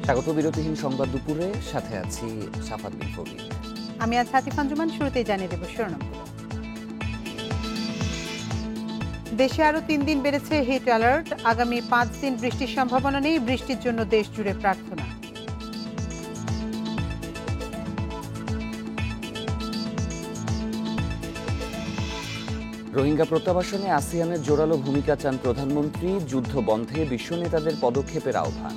স্বাগত বিরতিহীন সংবাদ দুপুরে, সাথে আছি সাফাত বিন ফরিদ। আমি আছি আতিফ আঞ্জুমান। শুরুতেই জানিয়ে দেব শিরোনামগুলো। দেশে আরো 3 দিন বেড়েছে হিট অ্যালার্ট। আগামী 5 দিন বৃষ্টির সম্ভাবনা নেই। বৃষ্টির জন্য দেশ জুড়ে প্রার্থনা। রোহিঙ্গা প্রত্যাবাসনে আসিয়ানের জোরালো ভূমিকা চান প্রধানমন্ত্রী। যুদ্ধ বন্ধে বিশ্ব নেতাদের পদক্ষেপের আহ্বান।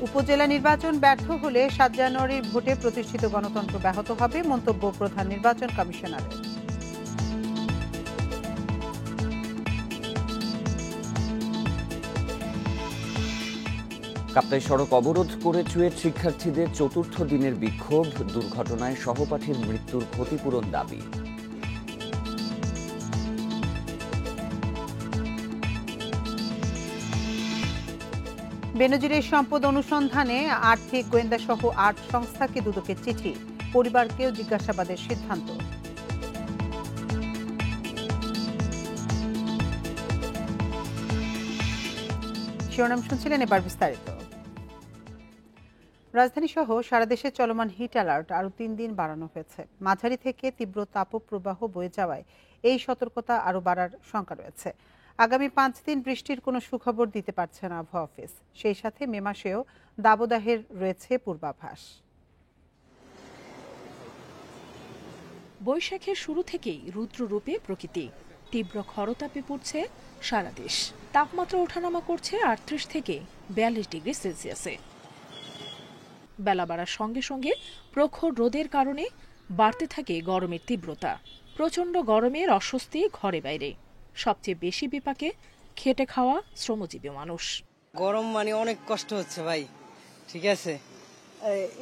উপজেলা নির্বাচন ব্যর্থ হলে 7 জানুয়ারির ভোটে প্রতিষ্ঠিত গণতন্ত্র ব্যাহত হবে, মন্তব্য প্রধান নির্বাচন কমিশনারের। কাপ্তাই সড়ক অবরোধ করে চুয়েট শিক্ষার্থীদের চতুর্থ দিনের বিক্ষোভ। দুর্ঘটনায় সহপাঠীর মৃত্যুর ক্ষতিপূরণ দাবি। বেনজিরের সম্পদ অনুসন্ধানে আর্থিক গোয়েন্দা সহ 8 সংস্থাকে দুদকের চিঠি। পরিবারকেও জিজ্ঞাসাবাদের সিদ্ধান্ত। শিরোনাম শুনছিলেন, এবার বিস্তারিত। রাজধানী সহ সারা দেশে চলমান হিট অ্যালার্ট আরও 3 দিন বাড়ানো হয়েছে। মাঝারি থেকে তীব্র তাপপ্রবাহ বয়ে যাওয়ায় এই সতর্কতা আরও বাড়ার শঙ্কা রয়েছে। আগামী 5 দিন বৃষ্টির কোনো সুখবর দিতে পারছে না আবহাওয়া অফিস। সেই সাথে মে মাসেও দাবদাহের রয়েছে পূর্বাভাস। বৈশাখের শুরু থেকেই রুদ্ররূপে প্রকৃতি। তীব্র খরতাপে পড়ছে সারা দেশ। তাপমাত্রা ওঠানামা করছে 38 থেকে 42 ডিগ্রি সেলসিয়াসে। বেলা বাড়ার সঙ্গে সঙ্গে প্রখর রোদের কারণে বাড়তে থাকে গরমের তীব্রতা। প্রচণ্ড গরমের অস্বস্তি ঘরে বাইরে। সবচেয়ে বেশি বিপাকে খেটে খাওয়া শ্রমজীবী মানুষ। গরম মানে অনেক কষ্ট হচ্ছে ভাই, ঠিক আছে।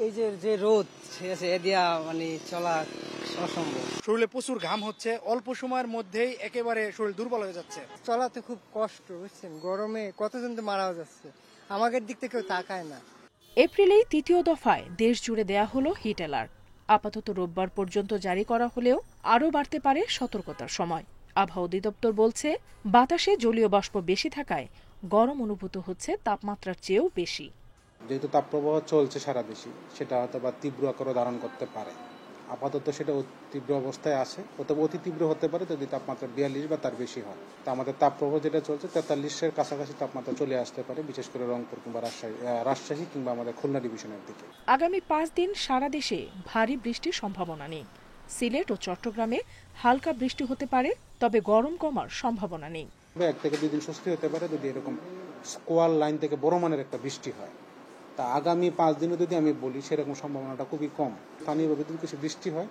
এই যে রোদ, ঠিক আছে, এ দিয়া মানে চলা অসম্ভব। শরীরে প্রচুর ঘাম হচ্ছে, অল্প সময়ের মধ্যেই একেবারে শরীর দুর্বল হয়ে যাচ্ছে। চলাতে খুব কষ্ট, বুঝছেন। গরমে কতজন তো মারাও যাচ্ছে, আমাদের দিক থেকে কেউ তাকায় না। এপ্রিলেই তৃতীয় দফায় দেশ জুড়ে দেয়া হলো হিট অ্যালার্ট। আপাতত রোববার পর্যন্ত জারি করা হলেও আরও বাড়তে পারে সতর্কতার সময়। আবহাওয়া অধিদপ্তর বলছে, বাতাসে জলীয় বাষ্প বেশি থাকায় গরম অনুভূত হচ্ছে তাপমাত্রার চেয়েও বেশি। যেহেতু তাপপ্রবাহ চলছে সারা দেশে, সেটা হয়তো বা তীব্র আকারও ধারণ করতে পারে। আপাতত সেটা তীব্র অবস্থায় আছে, অথবা অতি তীব্র হতে পারে যদি তাপমাত্রা 42 বা তার বেশি হয়। তা আমাদের তাপপ্রবাহ যেটা চলছে 43-এর কাছাকাছি তাপমাত্রা চলে আসতে পারে, বিশেষ করে রংপুর কিংবা রাজশাহী কিংবা আমাদের খুলনা ডিভিশনের দিকে। আগামী 5 দিন সারা দেশে ভারী বৃষ্টির সম্ভাবনা নেই। সিলেট ও চট্টগ্রামে হালকা বৃষ্টি হতে পারে, তবে গরম কমার সম্ভাবনা নেই। 1 থেকে 2 দিন স্বস্তি হতে পারে যদি এরকম স্কোয়াল লাইন থেকে বড় মানের একটা বৃষ্টি হয়। তা আগামী 5 দিনে যদি আমি বলি, সেরকম সম্ভাবনাটা খুবই কম। স্থানীয়ভাবে যদি কিছু বৃষ্টি হয়,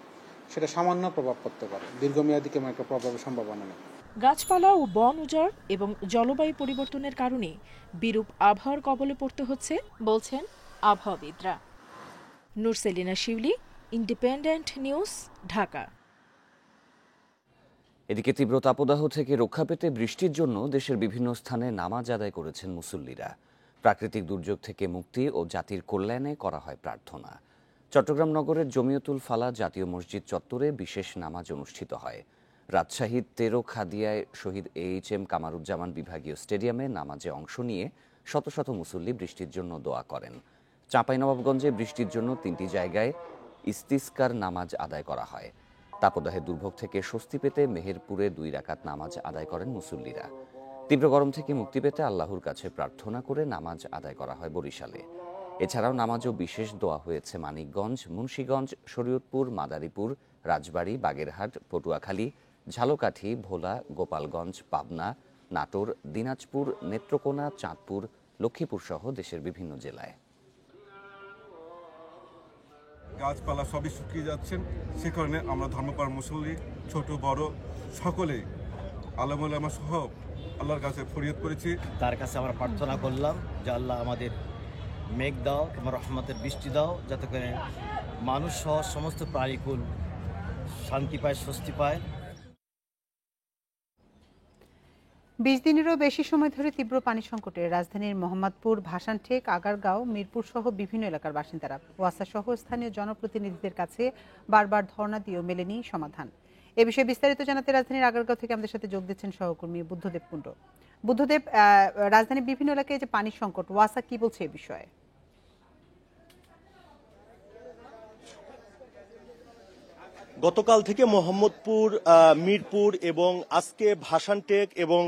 সেটা সামান্য প্রভাব পড়তে পারে, দীর্ঘমেয়াদী কেমন একটা প্রভাবের সম্ভাবনা নেই। গাছপালা ও বন উজাড় এবং জলবায়ু পরিবর্তনের কারণে বিরূপ আবহাওয়ার কবলে পড়তে হচ্ছে বলছেন আবহাওয়াবিদরা। নুরসেলিনা শিউলি, ইন্ডিপেন্ডেন্ট নিউজ, ঢাকা। এদিকে তীব্র তাপদাহ থেকে রক্ষা পেতে বৃষ্টির জন্য দেশের বিভিন্ন স্থানে নামাজ আদায় করেছেন মুসল্লিরা। প্রাকৃতিক দুর্যোগ থেকে মুক্তি ও জাতির কল্যাণে করা হয় প্রার্থনা। চট্টগ্রাম নগরের জমিয়তুল ফালাহ জাতীয় মসজিদ চত্বরে বিশেষ নামাজ অনুষ্ঠিত হয়। রাজশাহীর তেরোখাদিয়ায় শহীদ এইচ.এম. কামারুজ্জামান বিভাগীয় স্টেডিয়ামে নামাজে অংশ নিয়ে শত শত মুসল্লি বৃষ্টির জন্য দোয়া করেন। চাঁপাইনবাবগঞ্জে বৃষ্টির জন্য 3টি জায়গায় ইস্তিসকার নামাজ আদায় করা হয়। তাপদাহের দুর্ভোগ থেকে স্বস্তি পেতে মেহেরপুরে 2 রাকাত নামাজ আদায় করেন মুসল্লিরা। তীব্র গরম থেকে মুক্তি পেতে আল্লাহর কাছে প্রার্থনা করে নামাজ আদায় করা হয় বরিশালে। এছাড়াও নামাজও বিশেষ দোয়া হয়েছে মানিকগঞ্জ, মুন্সিগঞ্জ, শরীয়তপুর, মাদারীপুর, রাজবাড়ী, বাগেরহাট, পটুয়াখালী, ঝালকাঠি, ভোলা, গোপালগঞ্জ, পাবনা, নাটোর, দিনাজপুর, নেত্রকোনা, চাঁদপুর, লক্ষ্মীপুর সহ দেশের বিভিন্ন জেলায়। গাছপালা সবই শুকিয়ে যাচ্ছেন, সে কারণে আমরা ধর্মপ্রাণ মুসল্লি ছোট বড় সকলেই আলেম ওলামা সহ আল্লাহর কাছে ফরিয়াদ করেছি। তার কাছে আমরা প্রার্থনা করলাম যে আল্লাহ আমাদের মেঘ দাও কিংবা রহমতের বৃষ্টি দাও, যাতে করে মানুষ সহ সমস্ত প্রাণীকুল শান্তি পায়, স্বস্তি পায়। 20 দিনেরও বেশি সময় ধরে তীব্র পানি সংকটে রাজধানীর মোহাম্মদপুর, ভাসানটেক, আগারগাঁও, মিরপুর সহ বিভিন্ন এলাকার বাসিন্দারা ওয়াসা সহ স্থানীয় জনপ্রতিনিধিদের কাছে বারবার ধর্ণা দিয়েও মেলেনি সমাধান। এ বিষয়ে বিস্তারিত জানাতে রাজধানীর আগারগাঁও থেকে আমাদের সাথে যোগ দিচ্ছেন সহকর্মী বুদ্ধদেব কুণ্ড। বুদ্ধদেব, রাজধানীর বিভিন্ন এলাকায় যে পানির সংকট, ওয়াসা কি বলছে এ বিষয়ে? গতকাল থেকে মোহাম্মদপুর, মিরপুর এবং আজকে ভাসানটেক এবং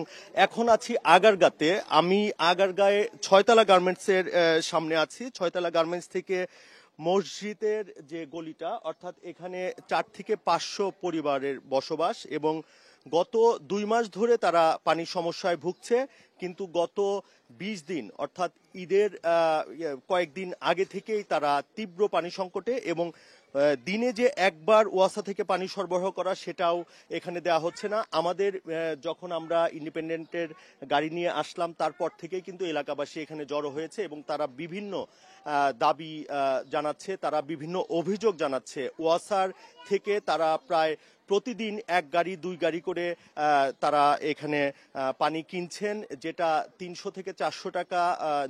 এখন আছি আগারগাঁতে। আমি আগারগাঁয়ে ছয়তলা গার্মেন্টসের সামনে আছি। ছয়তলা গার্মেন্টস থেকে মসজিদের যে গলিটা, অর্থাৎ এখানে 4 থেকে 500 পরিবারের বসবাস এবং গত 2 মাস ধরে তারা পানির সমস্যায় ভুগছে। কিন্তু গত 20 দিন অর্থাৎ ঈদের কয়েকদিন আগে থেকেই তারা তীব্র পানি সংকটে এবং দিনে যে একবার ওয়াসা থেকে পানি সরবরাহ করা সেটাও এখানে দেওয়া হচ্ছে না। আমাদের যখন আমরা ইন্ডিপেন্ডেন্টের গাড়ি নিয়ে আসলাম তারপর থেকেই কিন্তু এলাকাবাসী এখানে জড়ো হয়েছে এবং তারা বিভিন্ন দাবি জানাচ্ছে, তারা বিভিন্ন অভিযোগ জানাচ্ছে। ওয়াসার থেকে তারা প্রায় প্রতিদিন 1 গাড়ি 2 গাড়ি করে তারা এখানে পানি কিনছেন, যেটা 300 থেকে 400 টাকা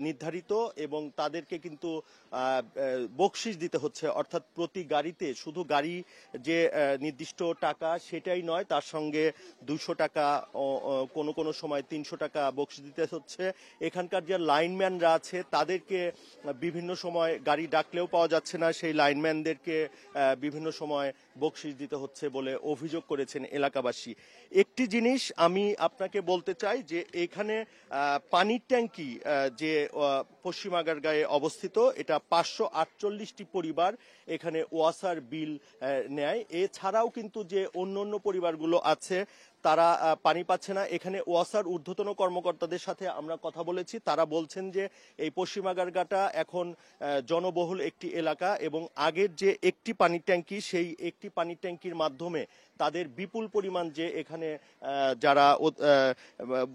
নির্ধারিত এবং তাদেরকে কিন্তু বকশিশ দিতে হচ্ছে। অর্থাৎ প্রতি গাড়িতে শুধু গাড়ি যে নির্দিষ্ট টাকা সেটাই নয়, তার সঙ্গে 200 টাকা, কোনো সময় 300 টাকা বকশিশ দিতে হচ্ছে। এখানকার যে লাইনম্যানরা আছে তাদেরকে বিভিন্ন সময় গাড়ি ডাকলেও পাওয়া যাচ্ছে না, সেই লাইনম্যানদেরকে বিভিন্ন সময় বকশিশ দিতে হচ্ছে বলে অভিযোগ করেছেন এলাকাবাসী। একটি জিনিস আমি আপনাকে বলতে চাই যে এখানে পানির ট্যাঙ্কি যে পশ্চিম আগারগাঁয়ে অবস্থিত, এটা 548টি পরিবার এখানে ওয়াসার বিল নেয়। এছাড়াও কিন্তু যে অন্য পরিবারগুলো আছে তারা পানি পাচ্ছে না। এখানে ওয়াসার ঊর্ধ্বতন কর্মকর্তাদের সাথে আমরা কথা বলেছি, তারা বলছেন যে এই পশ্চিম আগারগাঁটা এখন জনবহুল একটি এলাকা এবং আগের যে একটি পানির ট্যাঙ্কি, সেই একটি পানির ট্যাঙ্কির মাধ্যমে তাদের বিপুল পরিমাণ যে এখানে যারা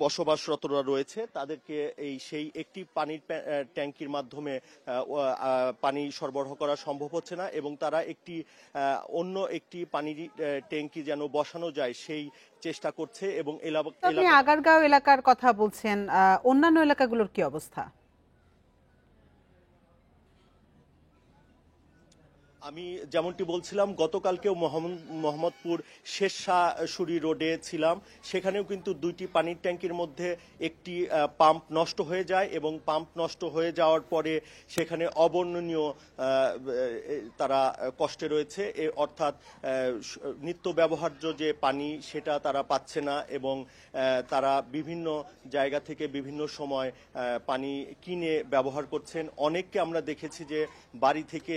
বসবাসরতরা রয়েছে তাদেরকে সেই একটি পানির ট্যাঙ্কির মাধ্যমে পানি সরবরাহ করা সম্ভব হচ্ছে না এবং তারা অন্য একটি পানির ট্যাঙ্কি যেন বসানো যায় সেই চেষ্টা করছে। এবং আপনি আগারগাঁও এলাকার কথা বলছেন, অন্যান্য এলাকাগুলোর কি অবস্থা? আমি যেমনটি বলছিলাম, গতকালকেও মোহাম্মদপুর শেরশাশুড়ি রোডে ছিলাম, সেখানেও কিন্তু 2টি পানির ট্যাঙ্কির মধ্যে একটি পাম্প নষ্ট হয়ে যায় এবং পাম্প নষ্ট হয়ে যাওয়ার পরে সেখানে অবর্ণনীয় তারা কষ্টে রয়েছে। অর্থাৎ নিত্য ব্যবহার্য যে পানি সেটা তারা পাচ্ছে না এবং তারা বিভিন্ন জায়গা থেকে বিভিন্ন সময় পানি কিনে ব্যবহার করছেন। অনেককে আমরা দেখেছি যে বাড়ি থেকে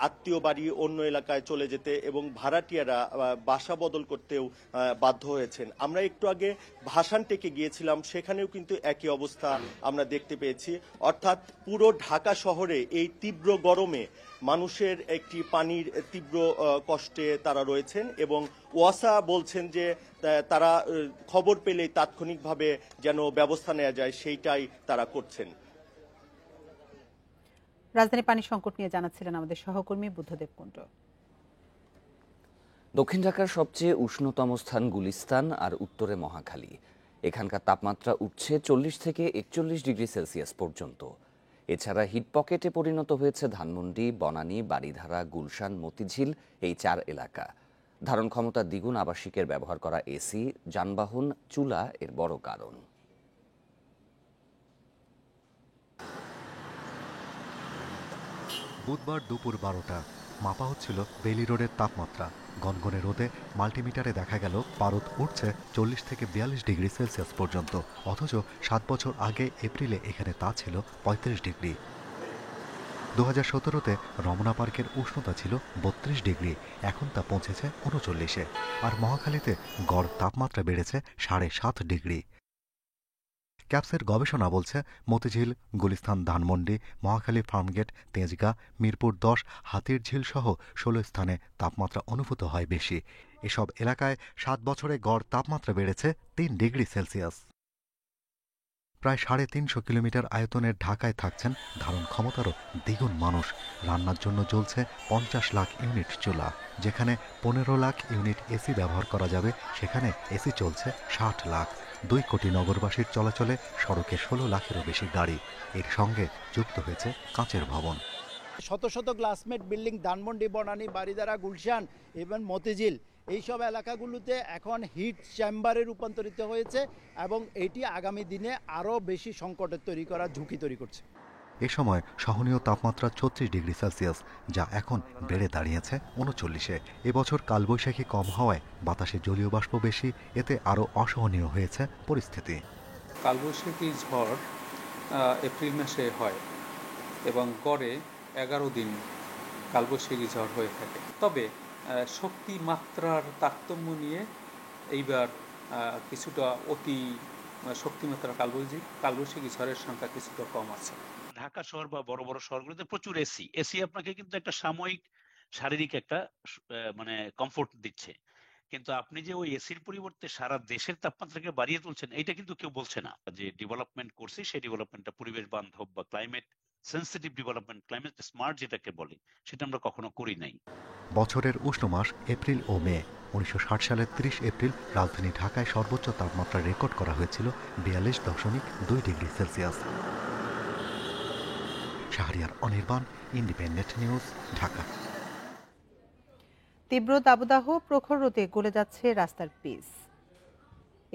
আত্মীয় বাড়ি অন্য এলাকায় চলে যেতে এবং ভাড়াটিয়ারা বাসা বদল করতেও বাধ্য হয়েছেন। আমরা একটু আগে ভাসানটেকে গিয়েছিলাম, সেখানেও কিন্তু একই অবস্থা আমরা দেখতে পেয়েছি। অর্থাৎ পুরো ঢাকা শহরে এই তীব্র গরমে মানুষের একটি পানির তীব্র কষ্টে তারা রয়েছেন এবং ওয়াসা বলছেন যে তারা খবর পেলেই তাৎক্ষণিকভাবে যেন ব্যবস্থা নেওয়া যায় সেইটাই তারা করছেন। রাজধানী পানি সংকট নিয়ে জানাচ্ছিলেন আমাদের সহকর্মী বুদ্ধদেব কুণ্ড। দক্ষিণ ঢাকার সবচেয়ে উষ্ণতম স্থান গুলিস্তান আর উত্তরে মহাখালী। এখানকার তাপমাত্রা উঠছে 40 থেকে 41 ডিগ্রি সেলসিয়াস পর্যন্ত। এছাড়া হিট পকেটে পরিণত হয়েছে ধানমন্ডি, বনানী, বারিধারা, গুলশান, মতিঝিল এই 4 এলাকা। ধারণ ক্ষমতা দ্বিগুণ আবাসিকের ব্যবহার করা এসি, যানবাহন, চুলা এর বড় কারণ। বুধবার দুপুর 12টা মাপা হচ্ছিল বেইলি রোডের তাপমাত্রা। গনগনে রোদে মাল্টিমিটারে দেখা গেল পারদ উঠছে 40 থেকে 42 ডিগ্রি সেলসিয়াস পর্যন্ত, অথচ 7 বছর আগে এপ্রিলে এখানে তা ছিল 35 ডিগ্রি। 2017-তে রমনা পার্কের উষ্ণতা ছিল 32 ডিগ্রি, এখন তা পৌঁছেছে 39-এ। আর মহাখালীতে গড় তাপমাত্রা বেড়েছে 7.5 ডিগ্রি। ক্যাপসের গবেষণা বলছে মতিঝিল, গুলিস্তান, ধানমন্ডি, মহাখালী, ফার্মগেট, তেজগাঁ, মিরপুর 10, হাতিরঝিল সহ 16 স্থানে তাপমাত্রা অনুভূত হয় বেশি। এসব এলাকায় 7 বছরে গড় তাপমাত্রা বেড়েছে 3 ডিগ্রি সেলসিয়াস। প্রায় 350 কিলোমিটার আয়তনের ঢাকায় থাকছেন ধারণ ক্ষমতারও দ্বিগুণ মানুষ। রান্নার জন্য জ্বলছে 50 লাখ ইউনিট চুলা। যেখানে 15 লাখ ইউনিট এসি ব্যবহার করা যাবে, সেখানে এসি চলছে 60 লাখ। 2 কোটি নগরবাসীর চলাচলে সড়কে 16 লাখেরও বেশি গাড়ি। এর সঙ্গে যুক্ত হয়েছে কাঁচের ভবন। শত শত গ্লাসমেট বিল্ডিং ধানমন্ডি, বনানী, বারিধারা, গুলশান এবং মতিঝিল এইসব এলাকাগুলোতে এখন হিট চেম্বারে রূপান্তরিত হয়েছে এবং এটি আগামী দিনে আরও বেশি সংকটের তৈরি করার ঝুঁকি তৈরি করছে। এ সময় সহনীয় তাপমাত্রা ৩৬ ডিগ্রি সেলসিয়াস, যা এখন বেড়ে দাঁড়িয়েছে ৩৯-এ। এবছর কালবৈশাখী কম হওয়ায় বাতাসে জলীয় বাষ্প বেশি, এতে আরও অসহনীয় হয়েছে পরিস্থিতি। কালবৈশাখী ঝড় এপ্রিল মাসে হয় এবং গড়ে 11 দিন কালবৈশাখী ঝড় হয়ে থাকে। তবে শক্তি মাত্রার তারতম্য নিয়ে এইবার কিছুটা অতি শক্তিমাত্রা কালবৈশাখী ঝড়ের সংখ্যা কিছুটা কম আছে। ঢাকা শহর বা বড় বড় শহরগুলোতে প্রচুর এসি আপনাকে কিন্তু একটা সাময়িক শারীরিক একটা মানে কমফোর্ট দিচ্ছে, কিন্তু আপনি যে ওই এসির পরিবর্তে সারা দেশের তাপমাত্রাকে বাড়িয়ে তুলছেন, এটা কিন্তু কেউ বলছে না। যে ডেভেলপমেন্ট করছি সেই ডেভেলপমেন্টটা পরিবেশ বান্ধব বা climate sensitive development, climate smart যেটাকে বলে, সেটা আমরা কখনো করি নাই। বছরের উষ্ণ মাস এপ্রিল ও মে। 1960 সালের 30 এপ্রিল রাজধানী ঢাকায় সর্বোচ্চ তাপমাত্রা রেকর্ড করা হয়েছিল 42.2 degree Celsius. Shahriar Anirban, independent news, Dhaka. তীব্র দাবদাহ, প্রখর রোদে গলে যাচ্ছে রাস্তার পিচ।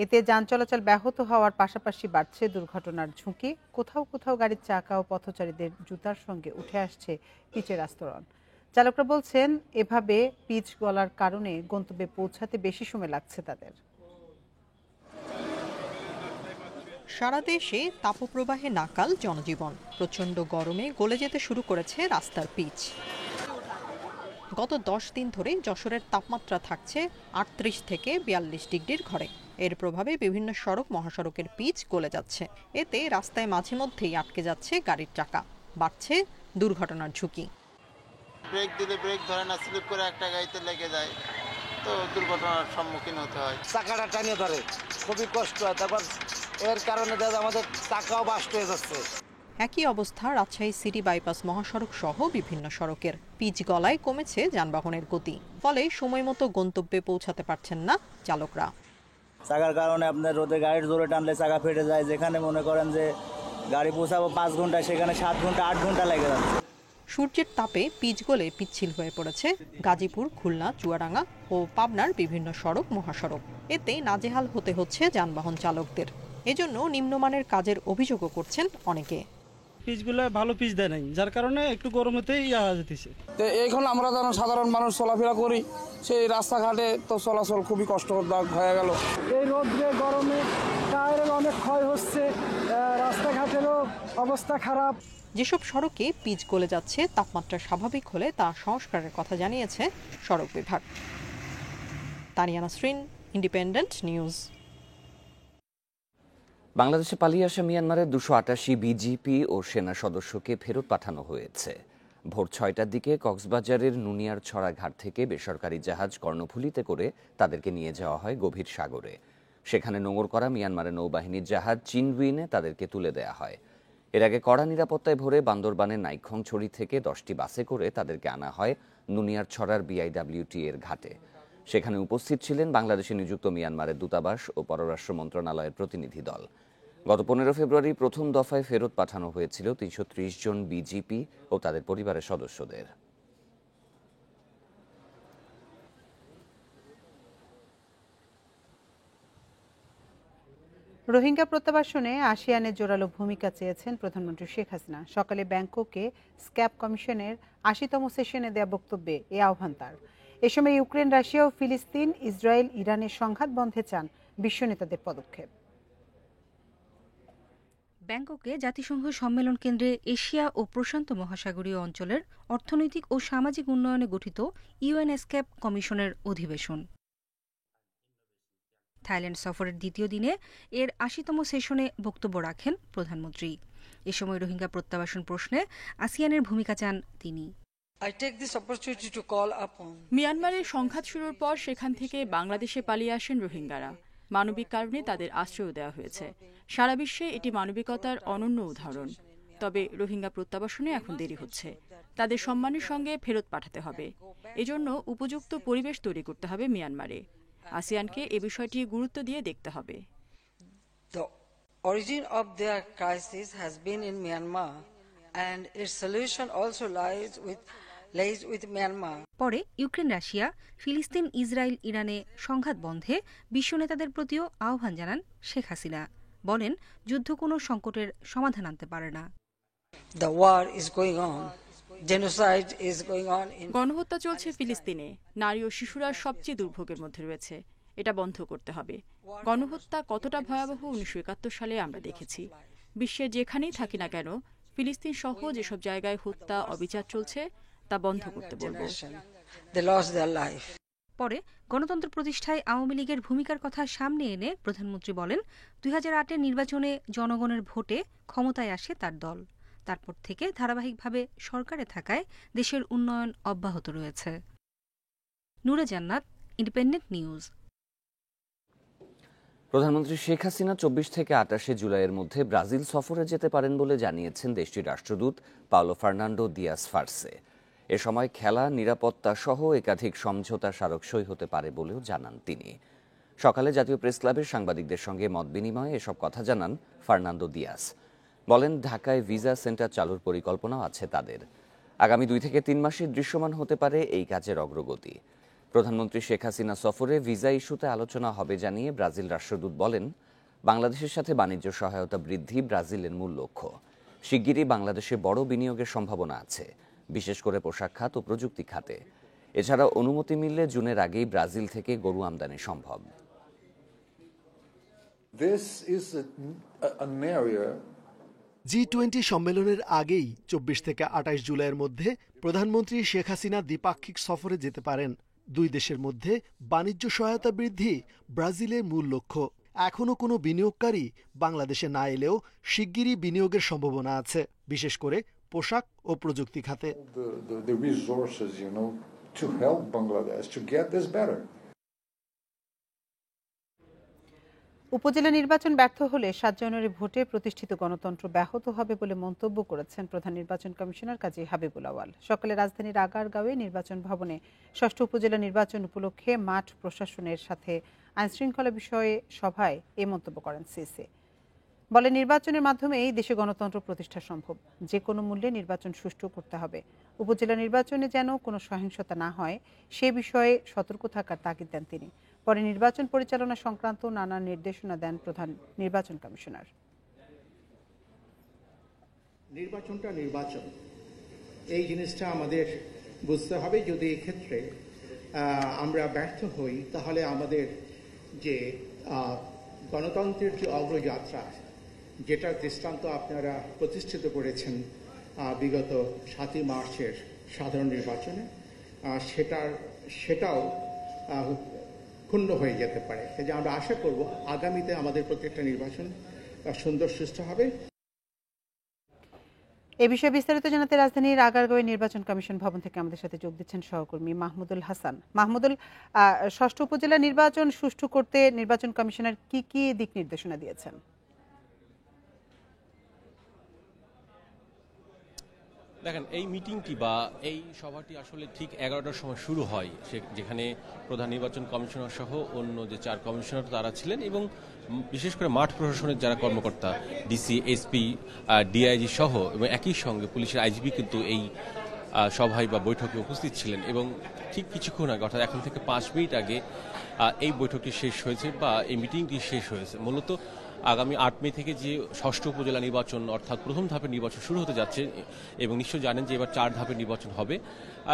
এতে যান চলাচল ব্যাহত হওয়ার পাশাপাশি বাড়ছে দুর্ঘটনার ঝুঁকি। কোথাও কোথাও গাড়ির চাকা ও পথচারীদের জুতার সঙ্গে উঠে আসছে পিচের আস্তরণ। চালকরা বলছেন, এভাবে পিচ গলার কারণে গন্তব্যে পৌঁছাতে বেশি সময় লাগছে তাদের। সারা দেশে তাপপ্রবাহে নাকাল জনজীবন। প্রচণ্ড গরমে গলে যেতে শুরু করেছে রাস্তার পিচ। গত 10 দিন ধরে যশোরের তাপমাত্রা থাকছে 38 থেকে 42 ডিগ্রির ঘরে। এর প্রভাবে বিভিন্ন সড়ক মহাসড়কের পিচ গলে যাচ্ছে। এতে রাস্তায় মাঝে মধ্যেই আটকে যাচ্ছে গাড়ির চাকা, বাড়ছে দুর্ঘটনার ঝুঁকি। ব্রেক দিলে ব্রেক ধরে না, স্লিপ করে একটা গাড়িতে লেগে যায়, তো দুর্ঘটনার সম্মুখীন হতে হয়। চাকাটা টানিয়ে ধরে, খুবই কষ্ট হয়। তারপর এর কারণে আমাদের চাকাও বাস্ট হয়ে যাচ্ছে। একই অবস্থা রাজশাহী সিটি বাইপাস মহাসড়ক সহ বিভিন্ন সড়কের। পিচ গলায় কমেছে যানবাহনের গতি, ফলে সময়মতো গন্তব্যে পৌঁছাতে পারছেন না চালকরা। চাকার কারণে আপনার রোদে গাড়ির জোরে টানলে চাকা ফেটে যায়। যেখানে মনে করেন যে গাড়ি পৌঁছাবো 5 ঘন্টা, সেখানে 7 ঘন্টা 8 ঘন্টা লেগে যাচ্ছে। সূর্যের তাপে পিচ গলে পিচ্ছিল হয়ে পড়েছে গাজীপুর, খুলনা, চুয়াডাঙ্গা ও পাবনার বিভিন্ন সড়ক মহাসড়ক। এতে নাজেহাল হতে হচ্ছে যানবাহন চালকদের। এজন্য নিম্নমানের কাজের অভিযোগও করছেন অনেকে। পিচগুলো ভালো পিচ দেয় নাই, যার কারণে একটু গরমেতেই যেতেছে। এখন আমরা যেন সাধারণ মানুষ চলাফেরা করি, সেই রাস্তাঘাটে তো চলাচল খুবই কষ্টদায়ক হয়ে গেল। এই রোদ্রে গরমে টায়ারের অনেক ক্ষয় হচ্ছে, রাস্তাঘাটেরও অবস্থা খারাপ। যেসব সড়কে পিচ গলে যাচ্ছে, তাপমাত্রা স্বাভাবিক হলে তা সংস্কারের কথা জানিয়েছে সড়ক বিভাগ। Tania Nasrin, independent news. বাংলাদেশে পালিয়ে আসা মিয়ানমারের 288 বিজিপি ও সেনা সদস্যকে ফেরত পাঠানো হয়েছে। ভোর 6টার দিকে কক্সবাজারের নুনিয়ার ছড়া ঘাট থেকে বেসরকারি জাহাজ কর্ণফুলীতে করে তাদেরকে নিয়ে যাওয়া হয় গভীর সাগরে। সেখানে নোঙর করা মিয়ানমারের নৌবাহিনীর জাহাজ চিনউইনে তাদেরকে তুলে দেয়া হয়। এর আগে কড়া নিরাপত্তায় ভরে বান্দরবানের নাইখংছড়ি থেকে 10টি বাসে করে তাদেরকে আনা হয় নুনিয়ার ছড়ার বিআইডব্লিউটি এর ঘাটে। সেখানে উপস্থিত ছিলেন বাংলাদেশে নিযুক্ত মিয়ানমারের দূতাবাস ও পররাষ্ট্র মন্ত্রণালয়ের প্রতিনিধি দল। গত 15 ফেব্রুয়ারি প্রথম দফায় ফেরত পাঠানো হয়েছিল 330 জন বিজিপি ও তাদের পরিবারের সদস্যদের। রোহিঙ্গা প্রত্যাবাসনে আসিয়ানের জোরালো ভূমিকা চেয়েছেন প্রধানমন্ত্রী শেখ হাসিনা। সকালে ব্যাংককে স্ক্যাপ কমিশনের 80তম সেশনে দেয়া বক্তব্যে এ আহ্বান তার। এ সময় ইউক্রেন, রাশিয়া ও ফিলিস্তিন, ইসরায়েল, ইরানের সংঘাত বন্ধে চান বিশ্ব নেতাদের পদক্ষেপ। ব্যাংককে জাতিসংঘ সম্মেলন কেন্দ্রে এশিয়া ও প্রশান্ত মহাসাগরীয় অঞ্চলের অর্থনৈতিক ও সামাজিক উন্নয়নে গঠিত ইউএন স্ক্যাপ কমিশনের অধিবেশন। থাইল্যান্ড সফরের দ্বিতীয় দিনে এর 80তম সেশনে বক্তব্য রাখেন প্রধানমন্ত্রী। এ সময় রোহিঙ্গা প্রত্যাবাসন প্রশ্নে আসিয়ানের ভূমিকা চান তিনি। মিয়ানমারের সংঘাত শুরুর পর সেখান থেকে বাংলাদেশে পালিয়ে আসেন রোহিঙ্গারা। মানবিক কারণে তাদের আশ্রয় দেওয়া হয়েছে। সারা বিশ্বে এটি মানবিকতার অনন্য উদাহরণ। তবে রোহিঙ্গা প্রত্যাবাসনে এখন দেরি হচ্ছে। তাদের সম্মানের সঙ্গে ফেরত পাঠাতে হবে। এজন্য উপযুক্ত পরিবেশ তৈরি করতে হবে মিয়ানমারে। আসিয়ানকে এ বিষয়টি গুরুত্ব দিয়ে দেখতে হবে। The origin of their crisis has been in Myanmar, and its solution also lies with lies with Myanmar. পরে ইউক্রেন, রাশিয়া, ফিলিস্তিন, ইসরায়েল, ইরানে সংঘাত বন্ধে বিশ্ব নেতাদের প্রতিও আহ্বান জানান শেখ হাসিনা। বলেন, যুদ্ধ কোনো সংকটের সমাধান আনতে পারে না। The war is going on. Genocide is going on in গণহত্যা চলছে ফিলিস্তিনে। নারী ও শিশুরা সবচেয়ে দুর্ভোগের মধ্যে রয়েছে। এটা বন্ধ করতে হবে। গণহত্যা কতটা ভয়াবহ 1971 সালে আমরা দেখেছি। বিশ্বের যেখানেই থাকি না কেন, ফিলিস্তিন সহ যেসব জায়গায় হত্যা, অবিচার চলছে তা বন্ধ করতে বলবো। they lost their life. পরে গণতন্ত্র প্রতিষ্ঠায় আওয়ামী লীগের ভূমিকার কথা সামনে এনে প্রধানমন্ত্রী বলেন, 2008-এর নির্বাচনে জনগণের ভোটে ক্ষমতায় আসে তার দল। তারপর থেকে ধারাবাহিকভাবে সরকারে থাকায় দেশের উন্নয়ন অব্যাহত রয়েছে। নূরে জান্নাত, ইন্ডিপেন্ডেন্ট নিউজ। প্রধানমন্ত্রী শেখ হাসিনা 24 থেকে 28 জুলাইয়ের মধ্যে ব্রাজিল সফরে যেতে পারেন বলে জানিয়েছেন দেশটির রাষ্ট্রদূত পাওলো ফার্নান্ডো দিয়াস ফার্সে। এ সময় খেলা, নিরাপত্তা সহ একাধিক সমঝোতা স্মারক সই হতে পারে বলেও জানান তিনি। সকালে জাতীয় প্রেস ক্লাবের সাংবাদিকদের সঙ্গে মত বিনিময়ে এসব কথা জানান ফার্নান্ডো দিয়াস। বলেন, ঢাকায় ভিসা সেন্টার চালুর পরিকল্পনাও আছে তাদের। আগামী 2 থেকে 3 মাসে দৃশ্যমান হতে পারে এই কাজের অগ্রগতি। প্রধানমন্ত্রী শেখ হাসিনা সফরে ভিসা ইস্যুতে আলোচনা হবে জানিয়ে ব্রাজিল রাষ্ট্রদূত বলেন, বাংলাদেশের সাথে বাণিজ্য সহায়তা বৃদ্ধি ব্রাজিলের মূল লক্ষ্য। শিগগিরই বাংলাদেশে বড় বিনিয়োগের সম্ভাবনা আছে, বিশেষ করে পোশাক খাত ও প্রযুক্তি খাতে। এছাড়া অনুমতি মিললে জুনের আগেই ব্রাজিল থেকে গরু আমদানি সম্ভব। G20 সম্মেলনের আগেই 24 থেকে 28 জুলাইয়ের মধ্যে প্রধানমন্ত্রী শেখ হাসিনা দ্বিপাক্ষিক সফরে যেতে পারেন। দুই দেশের মধ্যে বাণিজ্য সহায়তা বৃদ্ধি ব্রাজিলের মূল লক্ষ্য। এখনও কোনো বিনিয়োগকারী বাংলাদেশে না এলেও শিগগিরই বিনিয়োগের সম্ভাবনা আছে, বিশেষ করে পোশাক ও প্রযুক্তি খাতে। উপজেলা নির্বাচন ব্যর্থ হলে 7 জানুয়ারি ভোটে প্রতিষ্ঠিত গণতন্ত্র ব্যাহত হবে বলে মন্তব্য করেছেন প্রধান নির্বাচন কমিশনার কাজী হাবিবুল আওয়াল। সকালে রাজধানীর আগারগাঁওয়ে নির্বাচন ভবনে 6ষ্ঠ উপজেলা নির্বাচন উপলক্ষে মাঠ প্রশাসনের সাথে আইনশৃঙ্খলা বিষয়ে সভায় এ মন্তব্য করেন সিসি। বলে, নির্বাচনের মাধ্যমে এই দেশে গণতন্ত্র প্রতিষ্ঠা সম্ভব। যে কোনো মূল্যে নির্বাচন সুষ্ঠু করতে হবে। উপজেলা নির্বাচনে যেন কোনো সহিংসতা না হয় সে বিষয়ে সতর্ক থাকার তাগিদ দেন তিনি। পরে নির্বাচন পরিচালনা সংক্রান্ত নানা নির্দেশনা দেন প্রধান নির্বাচন কমিশনার। নির্বাচনটা নির্বাচন, এই জিনিসটা আমাদের বুঝতে হবে। যদি এক্ষেত্রে আমরা ব্যর্থ হই, তাহলে আমাদের যে গণতন্ত্রের যে অগ্রযাত্রা, যেটার দৃষ্টান্ত আপনারা প্রতিষ্ঠিত করেছেন বিগত 7ই মার্চের সাধারণ নির্বাচনে, সেটাও ক্ষুণ্ণ হয়ে যেতে পারে। যে আমরা আশা করব আগামীতে আমাদের প্রত্যেকটা নির্বাচন সুন্দর সুষ্ঠু হবে। এ বিষয়ে বিস্তারিত জানাতে রাজধানীর আগারগাঁওয়ে নির্বাচন কমিশন ভবন থেকে আমাদের সাথে যোগ দিচ্ছেন সহকর্মী মাহমুদুল হাসান। মাহমুদুল, 6ষ্ঠ উপজেলা নির্বাচন সুষ্ঠু করতে নির্বাচন কমিশনার কি কি দিক নির্দেশনা দিয়েছেন? দেখেন, এই মিটিংটি বা এই সভাটি আসলে ঠিক 11টার সময় শুরু হয়, যেখানে প্রধান নির্বাচন কমিশনার সহ অন্য যে 4 কমিশনার তারা ছিলেন এবং বিশেষ করে মাঠ প্রশাসনের যারা কর্মকর্তা, ডিসি, এসপি, ডিআইজি সহ এবং একই সঙ্গে পুলিশের আইজিপি কিন্তু এই সভায় বা বৈঠকে উপস্থিত ছিলেন। এবং ঠিক কিছুক্ষণ আগে, অর্থাৎ এখন থেকে 5 মিনিট আগে এই বৈঠকটি শেষ হয়েছে বা এই মিটিংটি শেষ হয়েছে। মূলত আগামী 8 মে থেকে যে 6ষ্ঠ উপজেলা নির্বাচন অর্থাৎ প্রথম ধাপের নির্বাচন শুরু হতে যাচ্ছে এবং নিশ্চয়ই জানেন যে এবার 4 ধাপের নির্বাচন হবে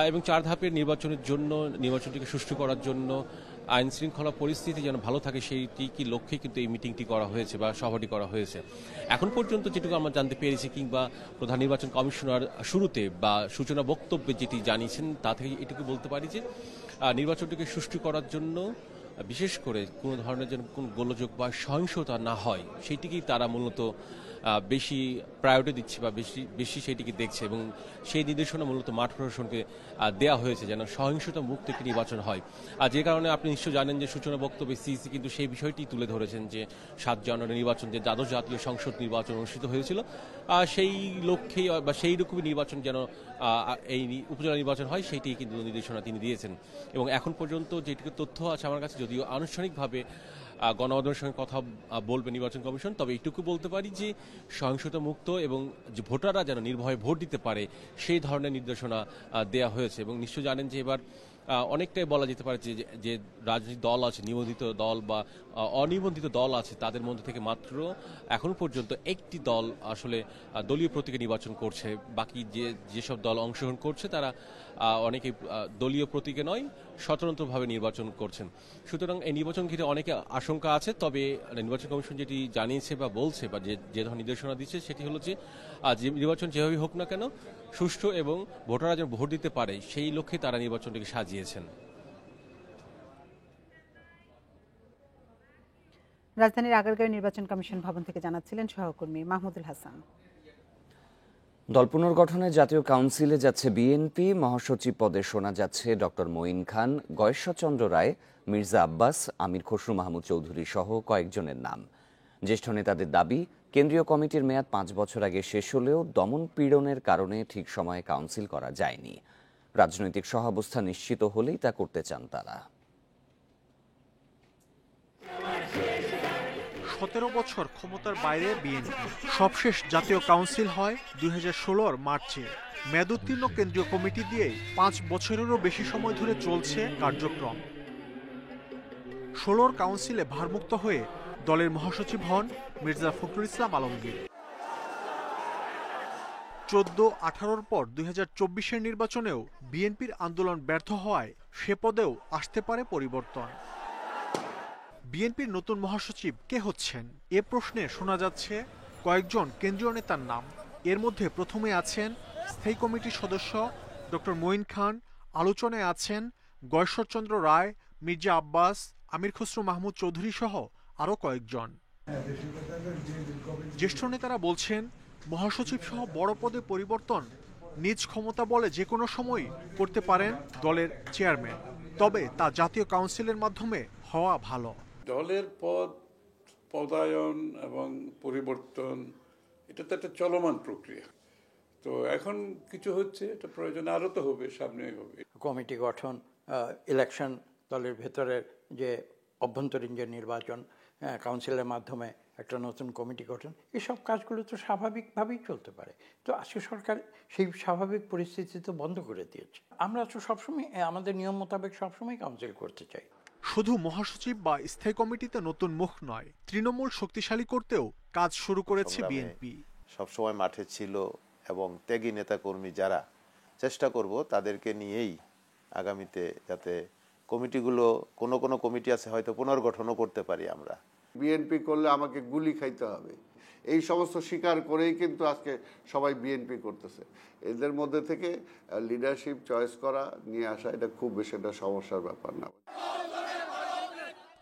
এবং 4 ধাপের নির্বাচনের জন্য, নির্বাচনটিকে সুষ্ঠু করার জন্য আইন শৃঙ্খলা পরিস্থিতি যেন ভালো থাকে সেইটি কি লক্ষ্যে কিন্তু এই মিটিংটি করা হয়েছে বা সভাটি করা হয়েছে। এখন পর্যন্ত যেটুকু আমরা জানতে পেরেছি কিংবা প্রধান নির্বাচন কমিশনার শুরুতে বা সূচনা বক্তব্যে যেটি জানিয়েছেন তা থেকে এটুকু বলতে পারি যে নির্বাচনটিকে সুষ্ঠু করার জন্য বিশেষ করে কোনো ধরনের যেন কোনো গোলযোগ বা সহিংসতা না হয় সেইটিকেই তারা মূলত বেশি প্রায়োরিটি দিচ্ছে বা বেশি সেইটিকে দেখছে এবং সেই নির্দেশনা মূলত মাঠ প্রশাসনকে দেওয়া হয়েছে যেন সহিংসতা মুক্ত একটি নির্বাচন হয়। আর যে কারণে আপনি নিশ্চয় জানেন যে সূচনা বক্তব্যে সিইসি কিন্তু সেই বিষয়টি তুলে ধরেছেন যে 7 জানুয়ারি নির্বাচন, যে দ্বাদশ জাতীয় সংসদ নির্বাচন অনুষ্ঠিত হয়েছিল, সেই লক্ষ্যেই বা সেই রকমই নির্বাচন যেন এই উপজেলা নির্বাচন হয় সেইটি কিন্তু নির্দেশনা তিনি দিয়েছেন। এবং এখন পর্যন্ত যেটুকু তথ্য আছে আমার কাছে, যদিও আনুষ্ঠানিকভাবে গণমাধ্যমের সঙ্গে কথা বলবে নির্বাচন কমিশন। তবে এইটুকু বলতে পারি যে সহিংসতা মুক্ত এবং যে ভোটাররা যেন নির্ভয়ে ভোট দিতে পারে সেই ধরনের নির্দেশনা দেওয়া হয়েছে। এবং নিশ্চয় জানেন যে এবার অনেকটাই বলা যেতে পারে যে রাজনৈতিক দল আছে, নিবন্ধিত দল বা অনিবন্ধিত দল আছে, তাদের মধ্যে থেকে মাত্র এখন পর্যন্ত একটি দল আসলে দলীয় প্রতীকে নির্বাচন করছে। বাকি যেসব দল অংশগ্রহণ করছে তারা অনেকে দলীয় প্রতীকে নয়, স্বতন্ত্রভাবে নির্বাচন করছেন। সুতরাং এই নির্বাচন ঘিরে অনেকে আশঙ্কা আছে। তবে নির্বাচন কমিশন যেটি জানিয়েছে বা বলছে বা যে ধরনের নির্দেশনা দিচ্ছে সেটি হলো যে নির্বাচন যেভাবেই হোক না কেন সুষ্ঠু এবং ভোটাররা যেন ভোট দিতে পারে সেই লক্ষ্যে তারা নির্বাচনটিকে সাজিয়েছেন। রাজধানীর আগারগাঁও নির্বাচন কমিশন ভবন থেকে জানাচ্ছিলেন সহকর্মী মাহমুদুল হাসান। দল পুনর্গঠনে জাতীয় কাউন্সিলে যাচ্ছে বিএনপি। মহাসচিব পদে শোনা যাচ্ছে ডক্টর মঈন খান, গয়েশ্বরচন্দ্র রায়, মির্জা আব্বাস, আমির খসরু মাহমুদ চৌধুরী সহ কয়েকজনের নাম। জ্যেষ্ঠ নেতাদের দাবি, কেন্দ্রীয় কমিটির মেয়াদ 5 বছর আগে শেষ হলেও দমন পীড়নের কারণে ঠিক সময়ে কাউন্সিল করা যায়নি। রাজনৈতিক সহাবস্থা নিশ্চিত হলেই তা করতে চান তারা। 17 বছর ক্ষমতার বাইরে বিএনপি। সবশেষ জাতীয় কাউন্সিল হয় 2016 মার্চে। মেয়াদোত্তীর্ণ কেন্দ্রীয় কমিটি দিয়ে 5 বছরেরও বেশি সময় ধরে চলছে কার্যক্রম। 16 কাউন্সিলে ভারমুক্ত হয়ে দলের মহাসচিব হন মির্জা ফখরুল ইসলাম আলমগীর। 14-18 পর 2024 নির্বাচনেও বিএনপির আন্দোলন ব্যর্থ হওয়ায় সে পদেও আসতে পারে পরিবর্তন। বিএনপির নতুন মহাসচিব কে হচ্ছেন এ প্রশ্নে শোনা যাচ্ছে কয়েকজন কেন্দ্রীয় নেতার নাম। এর মধ্যে প্রথমে আছেন স্থায়ী কমিটির সদস্য ডক্টর মঈন খান, আলোচনায় আছেন গয়েশ্বরচন্দ্র রায়, মির্জা আব্বাস, আমির খসরু মাহমুদ চৌধুরী সহ আরও কয়েকজন। জ্যেষ্ঠ নেতারা বলছেন মহাসচিব সহ বড় পদে পরিবর্তন নিজ ক্ষমতা বলে যে কোনো সময় করতে পারেন দলের চেয়ারম্যান, তবে তা জাতীয় কাউন্সিলের মাধ্যমে হওয়া ভালো। দলের পদায়ন এবং পরিবর্তন এটা তো একটা চলমান প্রক্রিয়া। তো এখন কিছু হচ্ছে, এটা প্রয়োজন আরো তো হবে, সামনে হবে। কমিটি গঠন, ইলেকশন, দলের ভেতরের যে অভ্যন্তরীণ যে নির্বাচন, কাউন্সিলের মাধ্যমে একটা নতুন কমিটি গঠন, এসব কাজগুলো তো স্বাভাবিকভাবেই চলতে পারে। তো আজকে সরকার সেই স্বাভাবিক পরিস্থিতি তো বন্ধ করে দিয়েছে। আমরা তো সবসময় আমাদের নিয়ম মোতাবেক সবসময় কাউন্সিল করতে চাই। শুধু মহাসচিব বা স্থায়ী কমিটিতে নতুন মুখ নয়, তৃণমূল শক্তিশালী করতেও কাজ শুরু করেছে বিএনপি। সবসময় মাঠে ছিল এবং ত্যাগী নেতাকর্মী যারা, চেষ্টা করব তাদেরকে নিয়েই আগামীতে যাতে কমিটিগুলো, কোনো কমিটি আছে হয়তো পুনর্গঠনও করতে পারি আমরা। বিএনপি করলে আমাকে গুলি খাইতে হবে, এই সমস্ত স্বীকার করেই কিন্তু আজকে সবাই বিএনপি করতেছে। এদের মধ্যে থেকে লিডারশিপ চয়েস করা, নিয়ে আসা, এটা খুব বেশি একটা সমস্যার ব্যাপার না।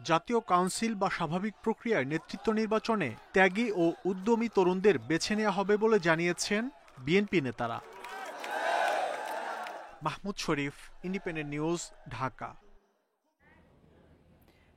জাতীয় কাউন্সিল বা স্বাভাবিক প্রক্রিয়ায় নেতৃত্ব নির্বাচনে ত্যাগী ও উদ্যমী তরুণদের বেছে নেওয়া হবে বলে জানিয়েছেন বিএনপি নেতারা। মাহমুদ শরীফ, ইন্ডিপেন্ডেন্ট নিউজ, ঢাকা।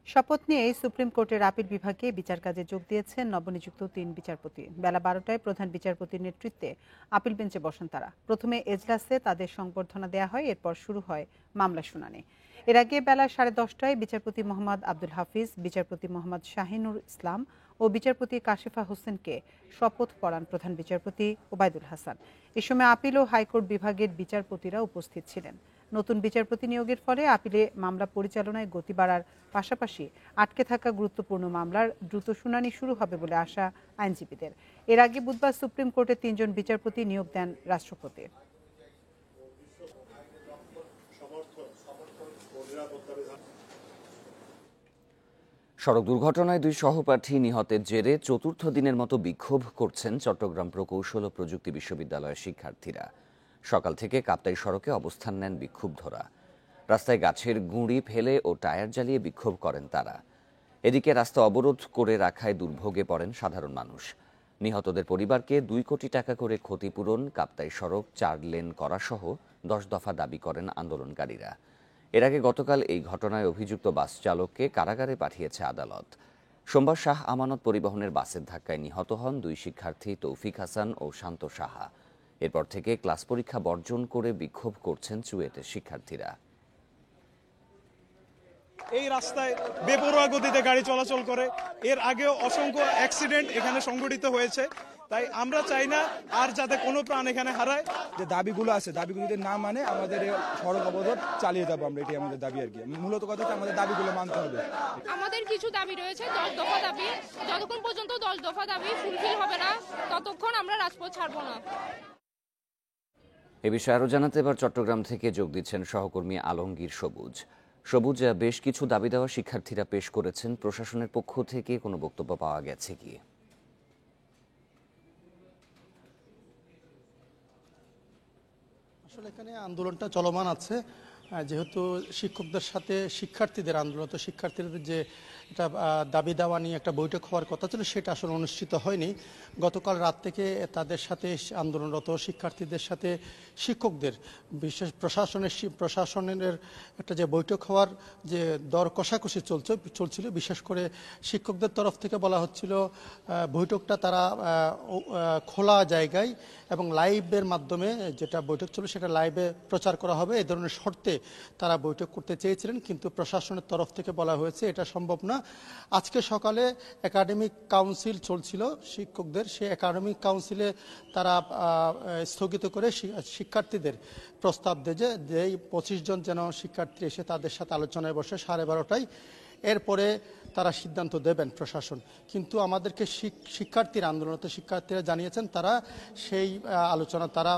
শপথ নিয়ে সুপ্রিম কোর্টের আপিল বিভাগে বিচার কাজে যোগ দিয়েছেন নবনিযুক্ত 3 বিচারপতি। বেলা 12টায় প্রধান বিচারপতির নেতৃত্বে আপিল বেঞ্চে বসেন তারা। প্রথমে এজলাসে তাদের সংবর্ধনা দেয়া হয়, এরপর শুরু হয় মামলা শুনানি। এর আগে বেলা 10:30টায় বিচারপতি মোহাম্মদ আব্দুল হাফিজ, বিচারপতি মোহাম্মদ শাহিনুর ইসলাম ও বিচারপতি কাশিফা হোসেনকে শপথ পড়ান প্রধান বিচারপতি ওবায়দুল হাসান। এ সময় আপিল ও হাইকোর্ট বিভাগের বিচারপতিরা উপস্থিত ছিলেন। নতুন বিচারপতি নিয়োগের ফলে আপিলে মামলা পরিচালনায় গতি বাড়ার পাশাপাশি আটকে থাকা গুরুত্বপূর্ণ মামলার দ্রুত শুনানি শুরু হবে বলে আশা আইনজীবীদের। এর আগে বুধবার সুপ্রিম কোর্টে 3 জন বিচারপতি নিয়োগ দেন রাষ্ট্রপতি। সড়ক দুর্ঘটনায় 2 সহপাঠী নিহতের জেরে চতুর্থ দিনের মতো বিক্ষোভ করছেন চট্টগ্রাম প্রকৌশল ও প্রযুক্তি বিশ্ববিদ্যালয়ের শিক্ষার্থীরা। সকাল থেকে কাপ্তাই সড়কে অবস্থান নেন বিক্ষুব্ধরা। রাস্তায় গাছের গুঁড়ি ফেলে ও টায়ার জ্বালিয়ে বিক্ষোভ করেন তারা। এদিকে রাস্তা অবরোধ করে রাখায় দুর্ভোগে পড়েন সাধারণ মানুষ। নিহতদের পরিবারকে 2 কোটি টাকা করে ক্ষতিপূরণ, কাপ্তাই সড়ক 4 লেন করা সহ 10 দফা দাবি করেন আন্দোলনকারীরা। এর আগে গতকাল এই ঘটনায় অভিযুক্ত বাস চালককে কারাগারে পাঠিয়েছে আদালত। সোমবার শাহ আমানত পরিবহনের বাসের ধাক্কায় নিহত হন 2 শিক্ষার্থী তৌফিক হাসান ও শান্ত সাহা। এরপর থেকে ক্লাস পরীক্ষা বর্জন করে বিক্ষোভ করছেন চুয়েটের শিক্ষার্থীরা। এই রাস্তায় বেপরোয়া গতিতে গাড়ি চলাচল করে। এর আগেও অসংখ্য অ্যাক্সিডেন্ট এখানে সংঘটিত হয়েছে। তাই আমরা চাই না আর যাতে কোনো প্রাণ এখানে হারায়। যে দাবিগুলো আছে, দাবিগুলো যদি না মানে আমাদের সড়ক অবরোধ চালিয়ে যাবো আমরা, এটাই আমাদের দাবি আর কি। মূলত কথা হচ্ছে আমাদের দাবিগুলো মানতে হবে। আমাদের কিছু দাবি রয়েছে, 10 দফা দাবি। যতক্ষণ পর্যন্ত 10 দফা দাবি ফুলফিল হবে না ততক্ষণ আমরা রাজপথ ছাড়বো না। এ বিষয়ে আরও জানাতে এবার চট্টগ্রাম থেকে যোগ দিচ্ছেন সহকর্মী আলমগীর সবুজ। সবুজ, বেশ কিছু দাবি দেওয়া শিক্ষার্থীরা পেশ করেছেন, প্রশাসনের পক্ষ থেকে কোনো বক্তব্য পাওয়া গেছে কি? আসলে এখানে আন্দোলনটা চলমান আছে, যেহেতু শিক্ষকদের সাথে শিক্ষার্থীদের আন্দোলন, তো শিক্ষার্থীদের যে এটা দাবি দেওয়া নিয়ে একটা বৈঠক হওয়ার কথা ছিল সেটা আসলে অনুষ্ঠিত হয়নি। গতকাল রাত থেকে তাদের সাথে আন্দোলনরত শিক্ষার্থীদের সাথে শিক্ষকদের বিশেষ প্রশাসনের একটা যে বৈঠক হওয়ার যে দর কষাকষি চলছিল, বিশেষ করে শিক্ষকদের তরফ থেকে বলা হচ্ছিল বৈঠকটা তারা খোলা জায়গায় এবং লাইভের মাধ্যমে যেটা বৈঠক ছিল সেটা লাইভে প্রচার করা হবে, এই ধরনের শর্তে তারা বৈঠক করতে চেয়েছিলেন। কিন্তু প্রশাসনের তরফ থেকে বলা হয়েছে এটা সম্ভব না। আজকে সকালে একাডেমিক কাউন্সিল চলছিল শিক্ষকদের, সেই একাডেমিক কাউন্সিলে তারা স্থগিত করে শিক্ষার্থীদের প্রস্তাব দেয় যে 25 জন যেন শিক্ষার্থী এসে তাদের সাথে আলোচনায় বসে 12:30টায়, এরপরে তারা সিদ্ধান্ত দেবেন প্রশাসন। কিন্তু আমাদেরকে শিক্ষার্থীর আন্দোলনরত শিক্ষার্থীরা জানিয়েছেন তারা সেই আলোচনা তারা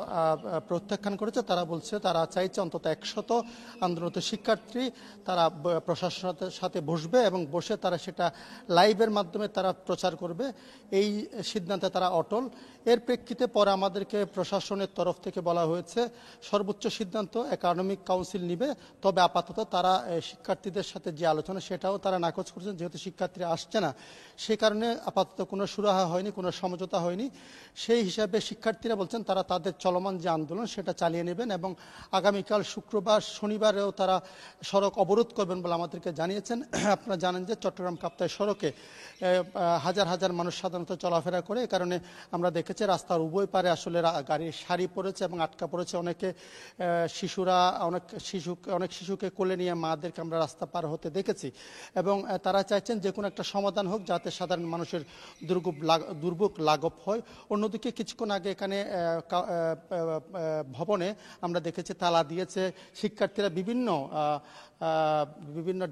প্রত্যাখ্যান করেছে। তারা বলছে তারা চাইছে অন্তত 100 আন্দোলনরত শিক্ষার্থী তারা প্রশাসনের সাথে বসবে এবং বসে তারা সেটা লাইভের মাধ্যমে তারা প্রচার করবে, এই সিদ্ধান্তে তারা অটল। এর প্রেক্ষিতে পরে আমাদেরকে প্রশাসনের তরফ থেকে বলা হয়েছে সর্বোচ্চ সিদ্ধান্ত একাডেমিক কাউন্সিল নিবে, তবে আপাতত তারা শিক্ষার্থীদের সাথে যে আলোচনা সেটাও তারা নাকচ করেছেন। যেহেতু শিক্ষার্থীরা আসছে না সে কারণে আপাতত কোনো সুরাহা হয়নি, কোনো সমঝোতা হয়নি। সেই হিসাবে শিক্ষার্থীরা বলছেন তারা তাদের চলমান যে আন্দোলন সেটা চালিয়ে নেবেন এবং আগামীকাল শুক্রবার শনিবারেও তারা সড়ক অবরোধ করবেন বলে আমাদেরকে জানিয়েছেন। আপনারা জানেন যে চট্টগ্রাম কাপ্তাই সড়কে হাজার হাজার মানুষ সাধারণত চলাফেরা করে, এই কারণে আমরা দেখেছি রাস্তার উভয় পারে আসলে গাড়ির সারি পড়েছে এবং আটকা পড়েছে। অনেকে অনেক শিশুকে কোলে নিয়ে মাদেরকে আমরা রাস্তা পার হতে দেখেছি এবং তারা চাইছেন যে কোনো একটা সমাধান হোক যাতে সাধারণ মানুষের দুর্ভোগ লাঘব হয়। অন্যদিকে কিছুক্ষণ আগে এখানে ভবনে আমরা দেখেছি তালা দিয়েছে শিক্ষার্থীরা, বিভিন্ন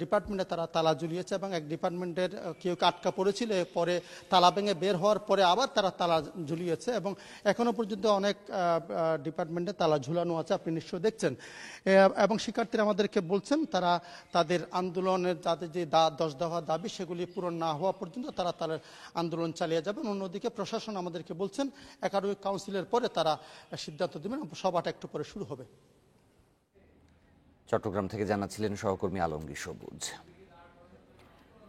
ডিপার্টমেন্টে তারা তালা ঝুলিয়েছে এবং এক ডিপার্টমেন্টের কেউ আটকা পড়েছিল, পরে তালা ভেঙে বের হওয়ার পরে আবার তারা তালা ঝুলিয়েছে এবং এখনো পর্যন্ত অনেক ডিপার্টমেন্টে তালা ঝুলানো আছে, আপনি নিশ্চয় দেখছেন। এবং শিক্ষার্থীরা আমাদেরকে বলছেন তারা তাদের আন্দোলনের তাদের যে 10 দফা দাবি সেগুলি পূরণ না হওয়া পর্যন্ত তারা তাদের আন্দোলন চালিয়ে যাবেন। অন্যদিকে প্রশাসন আমাদেরকে বলছেন একাডেমিক কাউন্সিলের পরে তারা সিদ্ধান্ত দেবেন, সভাটা একটু পরে শুরু হবে। চট্টগ্রাম থেকে জানাচ্ছিলেন সহকর্মী আলমগীর সবুজ।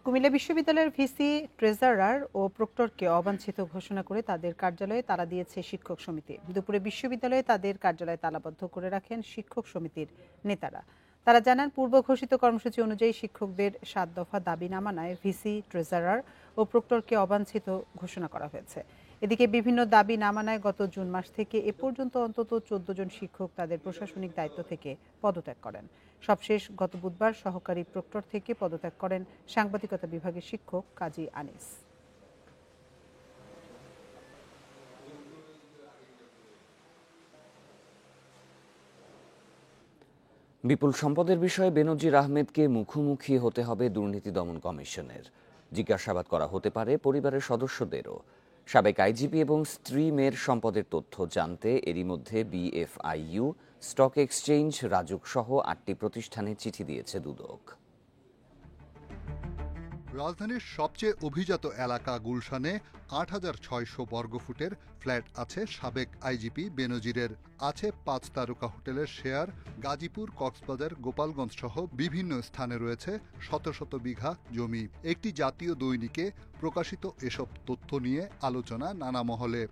কুমিল্লা বিশ্ববিদ্যালয়ের ভিসি, ট্রেজারার ও প্রক্টরকে অবাঞ্ছিত ঘোষণা করে তাদের কার্যালয়ে তালা দিয়েছে শিক্ষক সমিতি। দুপুরে বিশ্ববিদ্যালয়ে তাদের কার্যালয় তালাবদ্ধ করে রাখেন শিক্ষক সমিতির নেতারা। তারা জানান পূর্ব ঘোষিত কর্মসূচি অনুযায়ী শিক্ষকদের 7 দফা দাবি না মানায় ভিসি, ট্রেজারার ও প্রক্টরকে অবাঞ্ছিত ঘোষণা করা হয়েছে। এদিকে বিভিন্ন দাবি না মানায় গত জুন মাস থেকে এ পর্যন্ত অন্তত 14 জন শিক্ষক তাদের প্রশাসনিক দায়িত্ব থেকে পদত্যাগ করেন। সবশেষ গত বুধবার সহকারী প্রক্টর থেকে পদত্যাগ করেন সাংবাদিকতা বিভাগের শিক্ষক কাজী আনিস। বিপুল সম্পদের বিষয়ে বেনজির আহমেদকে মুখোমুখি হতে হবে দুর্নীতি দমন কমিশনের। জিজ্ঞাসাবাদ করা হতে পারে পরিবারের সদস্যদেরও। সাবেক আইজিপি এবং স্ত্রী মেয়ের সম্পদের তথ্য জানতে এরই মধ্যে বিএফআইইউ, স্টক এক্সচেঞ্জ, রাজুক সহ 8টি প্রতিষ্ঠানে চিঠি দিয়েছে দুদক। রাজধানীর সবচেয়ে অভিজাত এলাকা গুলশানে ৮৬০০ বর্গফুটের ফ্ল্যাট আছে সাবেক আইজিপি বেনজিরের। আছে 5 তারকা হোটেলের শেয়ার। গাজীপুর, কক্সবাজার, গোপালগঞ্জ সহ বিভিন্ন স্থানে রয়েছে শত শত বিঘা জমি। একটি জাতীয় দৈনিকে প্রকাশিত এসব তথ্য নিয়ে আলোচনা নানা মহলে।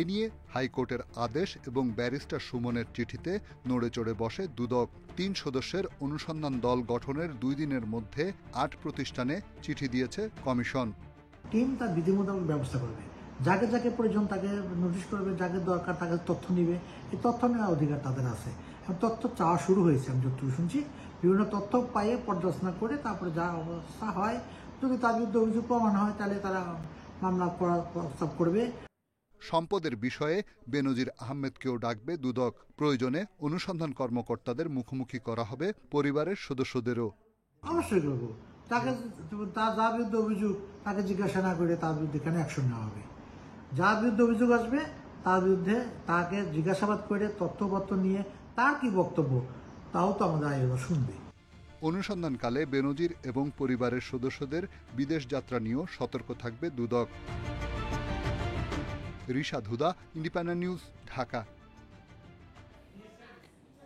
এ নিয়ে হাইকোর্টের আদেশ এবং ব্যারিস্টার সুমনের চিঠিতে নড়েচড়ে বসে দুদক। 3 সদস্যের অনুসন্ধান দল গঠনের 2 দিনের মধ্যে 8 প্রতিষ্ঠানে চিঠি দিয়েছে কমিশন। টিম তার বিধি মোতাবেক ব্যবস্থা করবে, যাকে প্রয়োজন তাকে নোটিশ করবে, যাকে দরকার তাকে তথ্য নিবে। এই তথ্য নেওয়ার অধিকার তাদের আছে। তথ্য চাওয়া শুরু হয়েছে, আমি যতটুকু শুনছি। বিভিন্ন তথ্য পাইয়ে পর্যালোচনা করে তারপরে যা অবস্থা হয়, যদি তার বিরুদ্ধে অভিযোগ প্রমাণ হয় তাহলে তারা মামলা করার প্রস্তাব করবে। সম্পদের বিষয়ে বেনজির আহমেদকেও ডাকবে দুদক। প্রয়োজনে অনুসন্ধান কর্মকর্তাদের মুখোমুখি করা হবে পরিবারের সদস্যদেরও। অবশ্যই করবো। তাকে তার যার বিরুদ্ধে অভিযোগ তাকে জিজ্ঞাসা না করে তার বিরুদ্ধে কেন অ্যাকশন নেওয়া হবে? যার বিরুদ্ধে অভিযোগ আসবে তার বিরুদ্ধে তাকে জিজ্ঞাসাবাদ করে তথ্যপত্র নিয়ে তার কি বক্তব্য তাও তো আমাদের আয়োজন শুনবে। অনুসন্ধানকালে বেনজির এবং পরিবারের সদস্যদের বিদেশ যাত্রা নিয়েও সতর্ক থাকবে দুদক। রিশাদ হুদা, ইন্ডিপেন্ডেন্ট নিউজ, ঢাকা।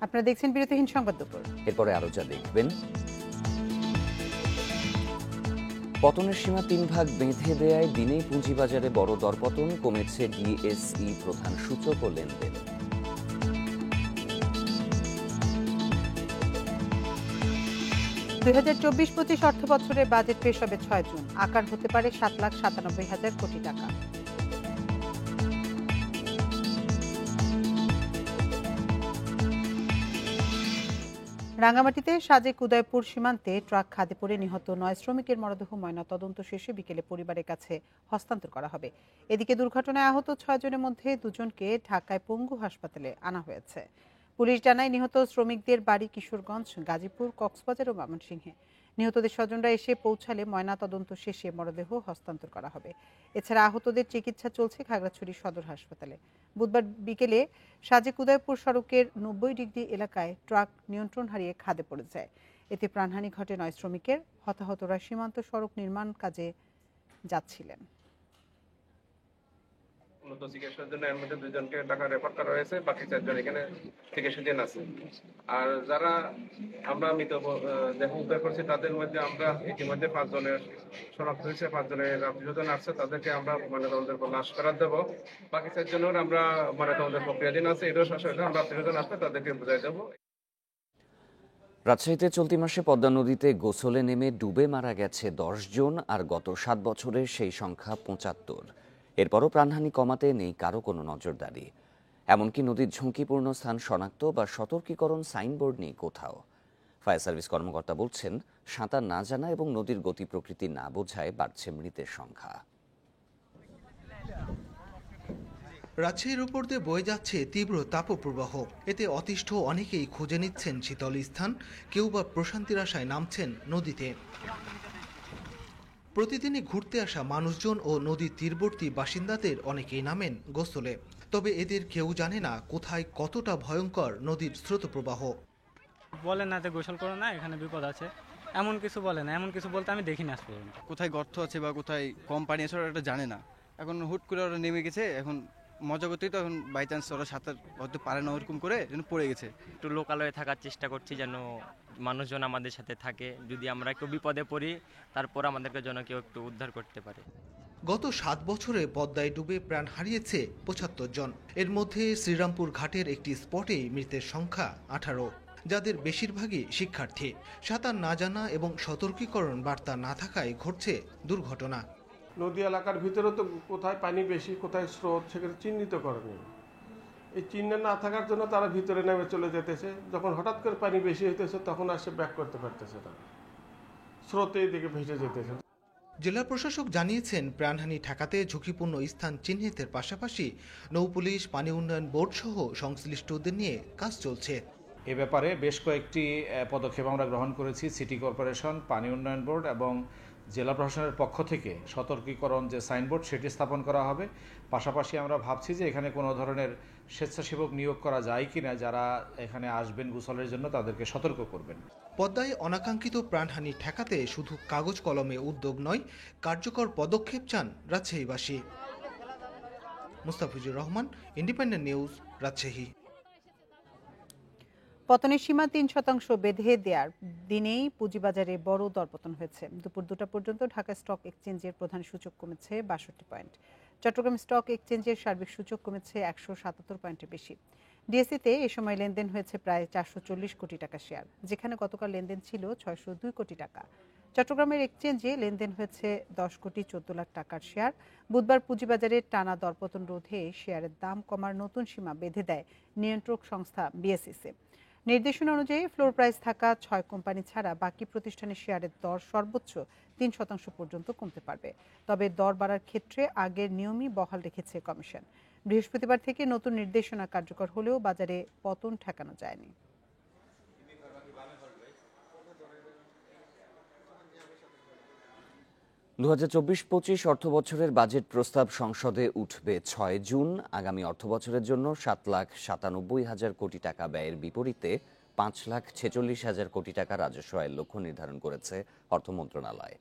আপনারা দেখছেন বিরতিহীন সংবাদ দুপুর। এরপরে আরো যা দেখবেন, পতনের সীমা 3 ভাগ বেঁধে দেয়ায় দিনেই পুঁজিবাজারে বড় দরপতন, কমেছে ডিএসই প্রধান সূচক ও লেনদেন। $2024-25 অর্থ বছরের বাজেট পেশ হবে 6 জুন। আকার হতে পারে 7,97,000 কোটি টাকা। রাঙ্গামাটিতে সাজেক উদয়পুর সীমান্তে ট্রাক খাদে পড়ে নিহত 9 শ্রমিকের মরদেহ ময়নাতদন্ত শেষে বিকেলে পরিবারের কাছে হস্তান্তর করা হবে। এদিকে দুর্ঘটনায় আহত 6 জনের মধ্যে 2 জনকে ঢাকায় পঙ্গু হাসপাতালে আনা হয়েছে। পুলিশ জানায় নিহত শ্রমিকদের বাড়ি কিশোরগঞ্জ, গাজীপুর, কক্সবাজার ও ময়মনসিংহে। নিহতদের স্বজনরা এসে পৌঁছালে ময়নাতদন্ত শেষে মরদেহ হস্তান্তর করা হবে। এছাড়া আহতদের চিকিৎসা চলছে খাগড়াছড়ি সদর হাসপাতালে। বুধবার বিকেলে সাজেক উদয়পুর সড়কের 90 ডিগ্রি এলাকায় ট্রাক নিয়ন্ত্রণ হারিয়ে খাদে পড়ে যায়। এতে প্রাণহানি ঘটে 9 শ্রমিকের। হতাহতরা সীমান্ত সড়ক নির্মাণ কাজে যাচ্ছিলেন। মূলত চিকিৎসার জন্য এর মধ্যে 2 জনকে ঢাকা রেফার করা হয়েছে, বাকি 4 জন এখানে চিকিৎসাধীন আছে। আর যারা আমরা মৃত দেহ উদ্ধার করছি তাদের মধ্যে আমরা ইতিমধ্যে 5 জনের শনাক্ত হয়েছে, 5 জনের আত্মীয়স্বজন আছে, তাদেরকে আমরা ময়নাতদন্তের পর লাশ ফেরত দেবো। বাকি 4 জনের আমরা ময়নাতদন্তের প্রক্রিয়াধীন আছে, এটাও শাসক আমরা আত্মীয়স্বজন আসলে তাদেরকে বুঝাই দেবো। রাজশাহীতে চলতি মাসে পদ্মা নদীতে গোসলে নেমে ডুবে মারা গেছে 10 জন, আর গত 7 বছরে সেই সংখ্যা 75। এরপরও প্রাণহানি কমাতে নেই কারো কোনো নজরদারি। এমনকি নদীর ঝুঁকিপূর্ণ স্থান শনাক্ত বা সতর্কীকরণ সাইনবোর্ড নেই কোথাও। ফায়ার সার্ভিস কর্মকর্তা বলছেন, সাঁতার না জানা এবং নদীর গতি প্রকৃতি না বোঝায় বাড়ছে মৃতের সংখ্যা। রাজশাহীর উপর দিয়ে বয়ে যাচ্ছে তীব্র তাপপ্রবাহ। এতে অতিষ্ঠ অনেকেই খুঁজে নিচ্ছেন শীতল স্থান, কেউ বা প্রশান্তির আশায় নামছেন নদীতে। প্রতিদিনই ঘুরতে আসা মানুষজন ও নদীর তীরবর্তী বাসিন্দাদের অনেকেই নামেন গোসলে। তবে এদের কেউ জানে না কোথায় কতটা ভয়ঙ্কর নদীর স্রোতপ্রবাহ। বলে না যে গোসল করো না, এখানে বিপদ আছে, এমন কিছু বলে না। এমন কিছু বলতে আমি দেখিনি আজ পর্যন্ত। কোথায় গর্ত আছে বা কোথায় কম পানি আছে ওরা এটা জানে না। এখন হুট করে ওরা নেমে গেছে, এখন মজা করতেই তো এখন বাই চান্স ওরা সাঁতার হয়তো পারে না, ওরকম করে পড়ে গেছে। একটু লোকালয়ে থাকার চেষ্টা করছি যেন মানুষজন আমাদের সাথে থাকে, যদি আমরা একটু বিপদে পড়ি তারপর আমাদেরকে যেন কেউ একটু উদ্ধার করতে পারে। গত 7 বছরে পদ্মায় ডুবে প্রাণ হারিয়েছে 75 জন। এর মধ্যে শ্রীরামপুর ঘাটের একটি স্পটে মৃতের সংখ্যা 18, যাদের বেশিরভাগই শিক্ষার্থী। সাঁতার না জানা এবং সতর্কীকরণ বার্তা না থাকায় ঘটছে দুর্ঘটনা। নদী এলাকার ভিতরে তো কোথায় পানি বেশি, কোথায় স্রোত, সেখানে চিহ্নিত করেনি। এই চিহ্ন না থাকার জন্য তারা ভিতরে নেমে চলে যেতেছে। যখন হঠাৎ করে পানি বেশি হইতেছে তখন আর সে ব্যাক করতে পারতেছে না, স্রোতে দিকে ভেসে যেতেছে। জেলা প্রশাসক জানিয়েছেন, প্রাণহানি ঠেকাতে ঝুঁকিপূর্ণ স্থান চিহ্নিতের পাশাপাশি নৌপুলিশ, পানি উন্নয়ন বোর্ড সহ সংশ্লিষ্টদের নিয়ে কাজ চলছে। এ ব্যাপারে বেশ কয়েকটি পদক্ষেপ আমরা গ্রহণ করেছি। সিটি কর্পোরেশন, পানি উন্নয়ন বোর্ড এবং জেলা প্রশাসনের পক্ষ থেকে সতর্কীকরণ যে সাইনবোর্ড সেটি স্থাপন করা হবে। পাশাপাশি আমরা ভাবছি যে এখানে কোনো ধরনের স্বেচ্ছাসেবক নিয়োগ করা যায় কিনা, যারা এখানে আসবেন গোসলের জন্য তাদেরকে সতর্ক করবেন। পদ্মায় অনাকাঙ্ক্ষিত প্রাণহানি ঠেকাতে শুধু কাগজ কলমে উদ্যোগ নয়, কার্যকর পদক্ষেপ চান রাজশাহীবাসী। Mustafizur Rahman, independent news, Rajshahi. পতনের সীমা 3% বেঁধে দেওয়ার দিনেই পুঁজিবাজারে বড় দরপতন হয়েছে। দুপুর 2টা পর্যন্ত ঢাকা স্টক এক্সচেঞ্জের প্রধান সূচক কমেছে 62 পয়েন্ট। চট্টগ্রাম স্টক এক্সচেঞ্জের সার্বিক সূচক কমেছে 177 পয়েন্টের বেশি। ডিএসইতে এ সময় লেনদেন হয়েছে প্রায় 440 কোটি টাকা শেয়ার, যেখানে গতকাল লেনদেন ছিল 602 কোটি টাকা। চট্টগ্রামের এক্সচেঞ্জে লেনদেন হয়েছে 10 কোটি 14 লাখ টাকার শেয়ার। বুধবার পুঁজিবাজারের টানা দরপতন রোধে শেয়ারের দাম কমার নতুন সীমা বেঁধে দেয় নিয়ন্ত্রক সংস্থা বিএসইসি। নির্দেশনা অনুযায়ী ফ্লোর প্রাইস থাকা 6 কোম্পানি ছাড়া বাকি প্রতিষ্ঠানের শেয়ারের দর সর্বোচ্চ 3% পর্যন্ত কমতে পারবে। তবে দর বাড়ার ক্ষেত্রে আগের নিয়মই বহাল রেখেছে কমিশন। বৃহস্পতিবার থেকে নতুন নির্দেশনা কার্যকর হলেও বাজারে পতন ঠেকানো যায়নি। দু ২৪-২৫ অর্থবছরের বাজেট প্রস্তাব সংসদে উঠবে ৬ জুন। আগামী অর্থবছরের জন্য ৭,৯৭,০০০ কোটি টাকা ব্যয়ের বিপরীতে ৫,৪৬,০০০ কোটি টাকা রাজস্ব আয়ের লক্ষ্য নির্ধারণ করেছে অর্থ মন্ত্রণালয়।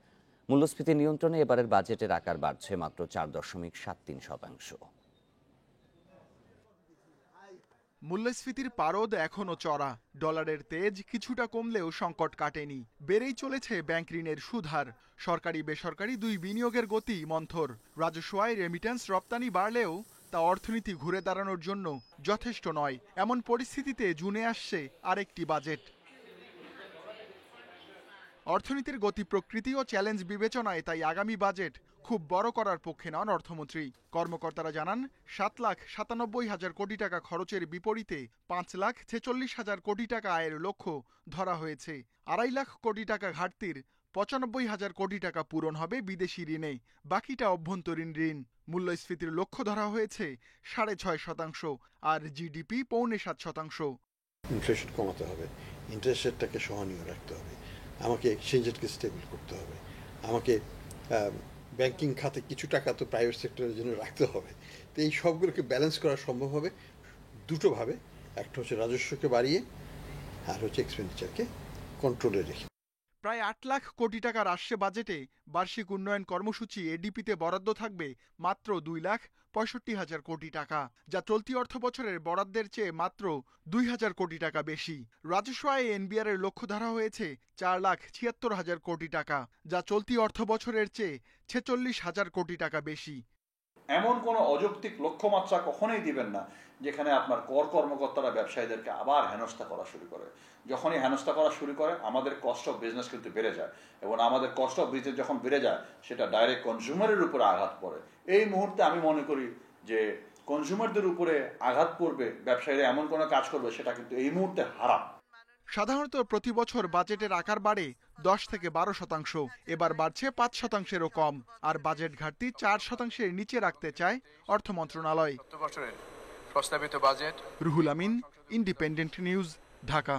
মূল্যস্ফীতি নিয়ন্ত্রণে এবারের বাজেটের আকার বাড়ছে মাত্র ৪.৭৩%। মূল্যস্ফীতির পারদ এখনও চড়া। ডলারের তেজ কিছুটা কমলেও সংকট কাটেনি। বেড়েই চলেছে ব্যাংক ঋণের সুদহার। সরকারি বেসরকারি দুই বিনিয়োগের গতি মন্থর। রাজস্ব আয়, রেমিট্যান্স, রপ্তানি বাড়লেও তা অর্থনীতি ঘুরে দাঁড়ানোর জন্য যথেষ্ট নয়। এমন পরিস্থিতিতে জুনে আসছে আরেকটি বাজেট। অর্থনীতির গতি প্রকৃতি ও চ্যালেঞ্জ বিবেচনায় তাই আগামী বাজেট খুব বড় করার পক্ষে নন অর্থমন্ত্রী। কর্মকর্তারা জানান ৭,৯৭,০০০ কোটি টাকা খরচের বিপরীতে ৫,৪৬,০০০ কোটি টাকা আয়ের লক্ষ্য ধরা হয়েছে। ২.৫ লাখ কোটি টাকা ঘাটতির ৯৫,০০০ কোটি টাকা পূরণ হবে বিদেশি ঋণে, বাকিটা অভ্যন্তরীণ ঋণ। মূল্যস্ফীতির লক্ষ্য ধরা হয়েছে ৬.৫%, আর জিডিপি ৬.৫%। ইনফ্লেশন কমাতে হবে, ইন্টারেস্ট রেটটাকে সহনীয় রাখতে হবে, আমাকে এক্সচেঞ্জ রেটকে স্টেবল করতে হবে, আমাকে ব্যাংকিং খাতে কিছু টাকা তো প্রাইভেট সেক্টরের জন্য রাখতে হবে। তো এই সবগুলোকে ব্যালেন্স করা সম্ভব হবে দুটোভাবে। একটা হচ্ছে রাজস্বকে বাড়িয়ে, আর হচ্ছে এক্সপেন্ডিচারকে কন্ট্রোলে রেখে। প্রায় ৮ লাখ কোটি টাকার আসছে বাজেটে বার্ষিক উন্নয়ন কর্মসূচি এডিপিতে বরাদ্দ থাকবে মাত্র ২,৬৫,০০০ কোটি টাকা, যা চলতি অর্থ বছরের বরাদ্দের চেয়ে মাত্র ২,০০০ কোটি টাকা বেশি। রাজস্ব আয়ে এনবিআর এর লক্ষ্য ধরা হয়েছে ৪,৭৬,০০০ কোটি টাকা, যা চলতি অর্থ বছরের চেয়ে ৪৬,০০০ কোটি টাকা বেশি। এমন কোনো অযৌক্তিক লক্ষ্যমাত্রা কখনোই দিবেন না যেখানে আপনার কর কর্মকর্তারা ব্যবসায়ীদেরকে আবার হেনস্থা করা শুরু করে। যখনই হেনস্থা করা শুরু করে আমাদের কস্ট অফ বিজনেস কিন্তু বেড়ে যায়, এবং আমাদের কস্ট অফ বিজনেস যখন বেড়ে যায় সেটা ডাইরেক্ট কনজিউমারের উপরে আঘাত পড়ে। এই মুহূর্তে আমি মনে করি যে কনজিউমারদের উপরে আঘাত পড়বে, ব্যবসায়ীরা এমন কোনো কাজ করবে সেটা কিন্তু এই মুহূর্তে হারাম। সাধারণত প্রতি বছর বাজেটের আকার বাড়ে ১০ থেকে ১২%, এবার বাড়ছে ৫%-এরও কম, আর বাজেট ঘাটতি ৪%-এর নিচে রাখতে চায় অর্থ মন্ত্রণালয়। প্রস্তাবিত budget. Ruhul Amin, independent news, Dhaka.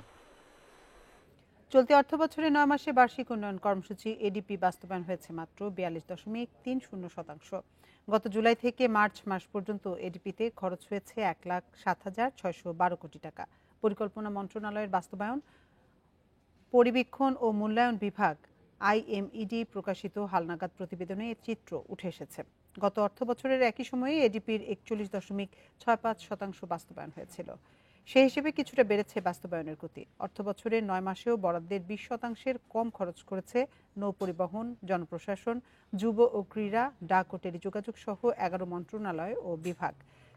চলতি অর্থ বছরে ৯ মাসে বার্ষিক উন্নয়ন কর্মসূচি এডিপি বাস্তবায়ন হয়েছে মাত্র ৪২.৩০%। গত জুলাই থেকে মার্চ মাস পর্যন্ত এডিপিতে খরচ হয়েছে ১,০৭,৬১২ কোটি টাকা। পরিকল্পনা মন্ত্রণালয়ের বাস্তবায়ন, পরিবীক্ষণ ও মূল্যায়ন বিভাগ আইএমইডি প্রকাশিত হালনাগাদ প্রতিবেদনে এর চিত্র উঠে এসেছে। গত অর্থ বছরের একই সময়ে এডিপির ৪১.৬৫% বাস্তবায়ন হয়েছিল। সেই হিসেবে কিছুটা বেড়েছে বাস্তবায়নের গতি। অর্থ বছরের ৯ মাসেও বরাদ্দের ২০% কম খরচ করেছে নৌপরিবহন, জনপ্রশাসন, যুব ও ক্রীড়া, ডাক ও টেলিযোগাযোগ সহ ১১ মন্ত্রণালয় ও বিভাগ।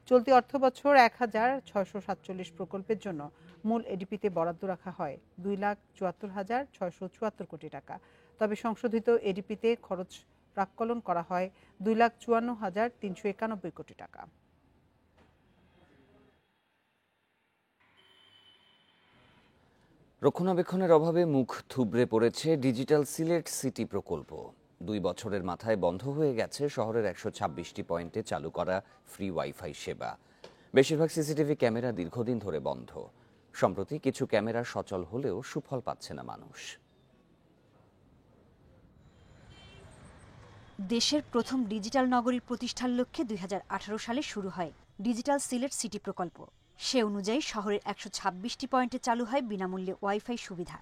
চলতি অর্থ বছর ১,৬৪৭ প্রকল্পের জন্য মূল এডিপিতে বরাদ্দ রাখা হয় ২,৭৪,৬৭৪ কোটি টাকা। তবে সংশোধিত এডিপিতে খরচ প্রাক্কলন করা হয় ২,৫৪,৩৯১ কোটি টাকা। রক্ষণাবেক্ষণের অভাবে মুখ থুবড়ে পড়েছে ডিজিটাল সিলেট সিটি প্রকল্প। 2 বছরের মাথায় বন্ধ হয়ে গেছে শহরের ১২৬টি পয়েন্টে চালু করা ফ্রি ওয়াইফাই সেবা। বেশিরভাগ সিসিটিভি ক্যামেরা দীর্ঘদিন ধরে বন্ধ। সম্প্রতি কিছু ক্যামেরা সচল হলেও সুফল পাচ্ছে না মানুষ। দেশের প্রথম ডিজিটাল নগরীর প্রতিষ্ঠার লক্ষ্যে ২০১৮ সালে শুরু হয় ডিজিটাল সিলেট সিটি প্রকল্প। সে অনুযায়ী শহরের ১২৬টি পয়েন্টে চালু হয় বিনামূল্যে ওয়াইফাই সুবিধা।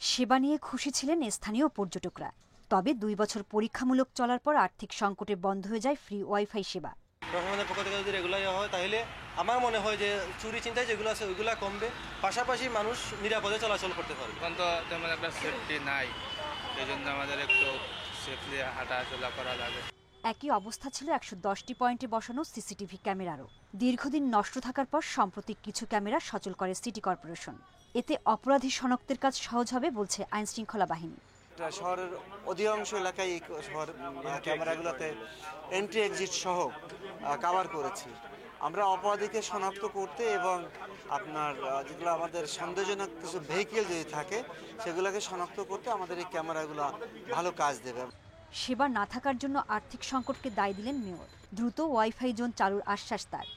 সেবা নিয়ে খুশি ছিলেন স্থানীয় পর্যটকরা। তবে 2 বছর পরীক্ষামূলক চলার পর আর্থিক সংকটে বন্ধ হয়ে যায় ফ্রি ওয়াইফাই সেবা। প্রশাসনের পক্ষ থেকে যদি রেগুলার হয় তাহলে আমার মনে হয় যে চুরি চিন্তায় যেগুলো আছে ওইগুলো কমবে, পাশাপাশি মানুষ নিরাপদে চলাচল করতে পারবে। এখন তো তেমন একটা সেফটি নাই, এই জন্য আমাদের একটু সেফলি হাঁটাচলা করা লাগে। একই অবস্থা ছিল ১১০টি পয়েন্টে বসানো সিসিটিভি ক্যামেরারও। দীর্ঘদিন নষ্ট থাকার পর সম্প্রতি কিছু ক্যামেরা সচল করে সিটি কর্পোরেশন। এতে অপরাধী শনাক্তের কাজ সহজ হবে বলছে আইনশৃঙ্খলা বাহিনী। শহরের অধিকাংশ এলাকায় শহর ক্যামেরাগুলোতে এন্ট্রি এক্সিট সহ কভার করেছি। আমরা অপরাধীকে শনাক্ত করতে এবং আপনার যেগুলো আমাদের সন্দেহজনক কিছু ভেহিকেল যদি থাকে সেগুলোকে শনাক্ত করতে আমাদের এই ক্যামেরাগুলো ভালো কাজ দেবে। সেবা না থাকার জন্য আর্থিক সংকটকে দায় দিলেন মেয়র। দ্রুত ওয়াইফাই জোন চালুর আশ্বাস তার।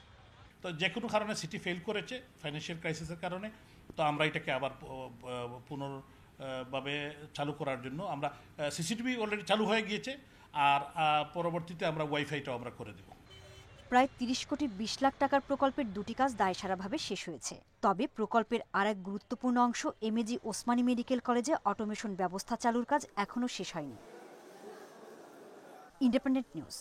তো যে কোনো কারণে সিটি ফেল করেছে ফাইন্যান্সিয়াল ক্রাইসিসের কারণে, তো আমরা এটাকে আবার পুনর্ভাবে চালু করার জন্য আমরা সিসিটিভি অলরেডি চালু হয়ে গিয়েছে, আর পরবর্তীতে আমরা ওয়াইফাইটাও আমরা করে দেব। প্রায় 30 কোটি 20 লাখ টাকার প্রকল্পের দুটি কাজ দায়সারাভাবে শেষ হয়েছে। তবে প্রকল্পের আরেক গুরুত্বপূর্ণ অংশ এমএজি ওসমানী মেডিকেল কলেজে অটোমেশন ব্যবস্থা চালুর কাজ এখনও শেষ হয়নি। Independent news.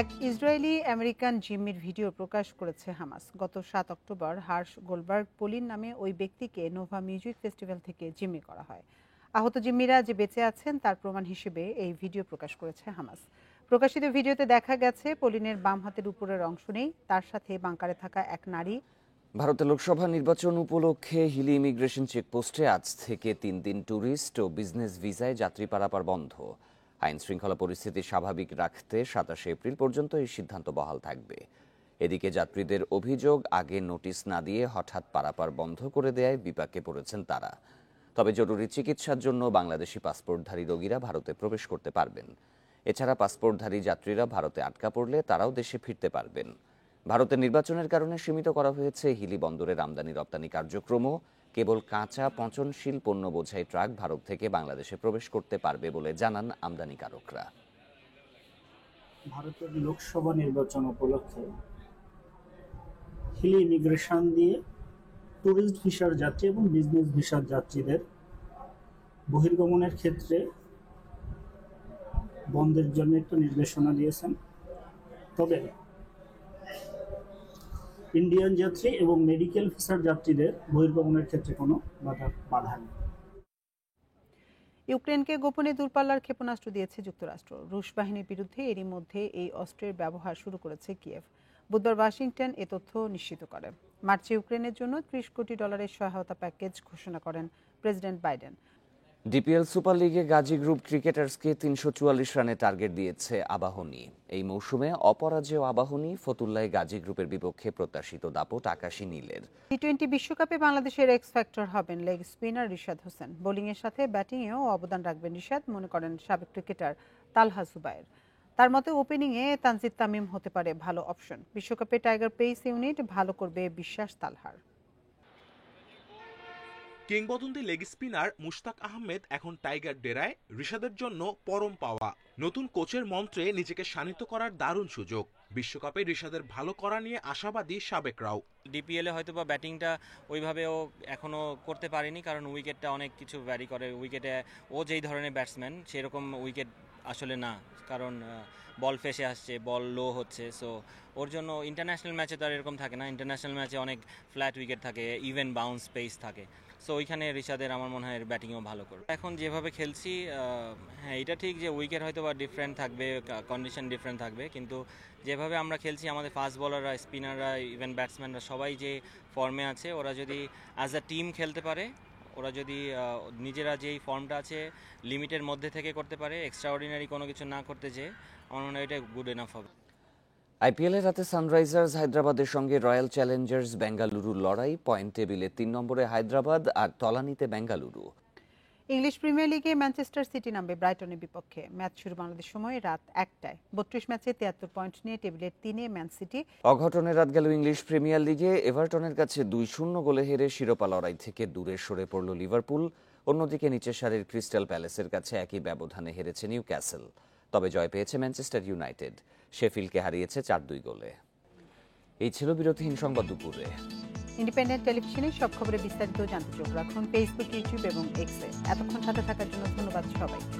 এক ইসরায়েলি আমেরিকান জিম্মির ভিডিও প্রকাশ করেছে হামাস। গত 7 অক্টোবর হার্শ গোলবার্গ পোলিন নামে ওই ব্যক্তিকে নোভা মিউজিক ফেস্টিভ্যাল থেকে জিম্মি করা হয়। আহত জিম্মিরা যে বেঁচে আছেন তার প্রমাণ হিসেবে এই ভিডিও প্রকাশ করেছে হামাস। প্রকাশিত ভিডিওতে দেখা গেছে পলিনের বাম হাতের উপরের অংশ নেই, তার সাথে বাংকারে থাকা এক নারী। ভারতের লোকসভা নির্বাচন উপলক্ষে হিলি ইমিগ্রেশন চেকপোস্টে আজ থেকে 3 দিন ট্যুরিস্ট ও বিজনেস ভিসায় যাত্রী পারাপার বন্ধ। আইন শৃঙ্খলা পরিস্থিতি স্বাভাবিক রাখতে 27 এপ্রিল পর্যন্ত এই সিদ্ধান্ত বহাল থাকবে। এদিকে যাত্রীদের অভিযোগ, আগে নোটিশ না দিয়ে হঠাৎ পারাপার বন্ধ করে দেয়ায় বিপাকে পড়েছেন তারা। তবে জরুরি চিকিৎসার জন্য বাংলাদেশি পাসপোর্টধারী রোগীরা ভারতে প্রবেশ করতে পারবেন। এছাড়া পাসপোর্টধারী যাত্রীরা ভারতে আটকা পড়লে তারাও দেশে ফিরতে পারবেন। ভারতের নির্বাচনের কারণে সীমিত করা হয়েছে হিলি বন্দরের আমদানি রপ্তানি কার্যক্রমও। কেবল কাঁচা পচনশীল পণ্য বোঝাই ট্রাক ভারত থেকে বাংলাদেশে প্রবেশ করতে পারবে বলে জানান আমদানিকারকরা। ভারতের লোকসভা নির্বাচন উপলক্ষে হিলি ইমিগ্রেশন দিয়ে ট্যুরিস্ট ভিসার যাত্রী এবং বিজনেস ভিসার যাত্রীদের বহির্গমনের ক্ষেত্রে বন্ধের জন্য একটু নির্দেশনা দিয়েছেন। তবে ইন্ডিয়ান যাত্রী এবং মেডিকেল ভিসার যাত্রীদের বহির্গমনের ক্ষেত্রে কোনো বাধা নেই। ইউক্রেনকে গোপনে দূরপাল্লার ক্ষেপণাস্ত্র দিয়েছে যুক্তরাষ্ট্র। রুশ বাহিনীর বিরুদ্ধে এরই মধ্যে এই অস্ত্রের ব্যবহার শুরু করেছে কিয়েভ। বুধবার ওয়াশিংটন এ তথ্য নিশ্চিত করে। মার্চে ইউক্রেনের জন্য $30 কোটি সহায়তা প্যাকেজ ঘোষণা করেন প্রেসিডেন্ট বাইডেন। ডিপিএল সুপার লিগে গাজী গ্রুপ ক্রিকেটার্সকে 344 রানে টার্গেট দিয়েছে আবাহনী। এই মৌসুমে অপরাজেয় আবাহনী ফতুল্লায় গাজী গ্রুপের বিপক্ষে প্রত্যাশিত দাপট আকাশী নীলের। টি-20 বিশ্বকাপে বাংলাদেশের এক্স ফ্যাক্টর হবেন লেগ স্পিনার রিশাদ হোসেন। বোলিংয়ের সাথে ব্যাটিংয়েও অবদান রাখবেন রিশাদ, মনে করেন সাবেক ক্রিকেটার তালহা জুবায়ের। তার মতে ওপেনিংয়ে তানজিদ তামিম হতে পারে ভালো অপশন। বিশ্বকাপে টাইগার পেস ইউনিট ভালো করবে বিশ্বাস তালহার। কিংবদন্তি লেগ স্পিনার মুশতাক আহমেদ এখন টাইগার ডেরায় রিশাদের জন্য পরম পাওয়া। নতুন কোচের মন্ত্রে নিজেকে শানিত করার দারুণ সুযোগ। বিশ্বকাপে রিশাদের ভালো করা নিয়ে আশাবাদী সাবেকরাও। ডিপিএলে হয়তো বা ব্যাটিংটা ওইভাবেও এখনো করতে পারেনি, কারণ উইকেটটা অনেক কিছু ভ্যারি করে। উইকেটে ও যেই ধরনের ব্যাটসম্যান সেরকম উইকেট আসলে না, কারণ বল ফেসে আসছে, বল লো হচ্ছে। সো ওর জন্য ইন্টারন্যাশনাল ম্যাচে তো আর এরকম থাকে না। ইন্টারন্যাশনাল ম্যাচে অনেক ফ্ল্যাট উইকেট থাকে, ইভেন বাউন্স পেস থাকে। সো ওইখানে রিশাদের আমার মনে হয় ব্যাটিংও ভালো করবে। এখন যেভাবে খেলছি, হ্যাঁ এটা ঠিক যে উইকেট হয়তো বা ডিফারেন্ট থাকবে, কন্ডিশন ডিফারেন্ট থাকবে, কিন্তু যেভাবে আমরা খেলছি আমাদের ফাস্ট বলাররা, স্পিনাররা, ইভেন ব্যাটসম্যানরা সবাই যে ফর্মে আছে, ওরা যদি অ্যাজ আ টিম খেলতে পারে, ওরা যদি নিজেরা যেই ফর্মটা আছে লিমিটের মধ্যে থেকে করতে পারে, এক্সট্রাঅর্ডিনারি কোনো কিছু না করতে যেয়ে, আমার মনে হয় এটা গুড এনাফ হবে। আইপিএলের রাতে সানরাইজার্স হায়দ্রাবাদের সঙ্গে রয়্যাল চ্যালেঞ্জার্স বেঙ্গালুরুর লড়াই। পয়েন্ট টেবিলে 3 নম্বরে হায়দ্রাবাদ আর তলানিতে বেঙ্গালুরু। ইংলিশ প্রিমিয়ার লিগে ম্যানচেস্টার সিটি নামবে ব্রাইটনের বিপক্ষে। ম্যাচ শুরু বাংলাদেশ সময় রাত 1টায়। 32 ম্যাচে 73 পয়েন্ট নিয়ে টেবিলের 3-এ ম্যান সিটি। অঘটনের রাত গেল ইংলিশ প্রিমিয়ার লিগে। এভারটনের কাছে 2-0 গোলে হেরে শিরোপা লড়াই থেকে দূরে সরে পড়ল লিভারপুল। অন্যদিকে নিচের সারির ক্রিস্টাল প্যালেসের কাছে একই ব্যবধানে হেরেছে নিউক্যাসল। তবে জয় পেয়েছে ম্যানচেস্টার ইউনাইটেড। শেফিল্ডকে হারিয়েছে 4-2 গোলে। এই ছিল বিরতিহীন সংবাদ দুপুরে। ইন্ডিপেন্ডেন্ট টেলিভিশনে সব খবরে বিস্তারিত জানতে চোখ রাখুন ফেসবুক, ইউটিউব এবং এক্সে। এতক্ষণ সাথে থাকার জন্য ধন্যবাদ সবাইকে।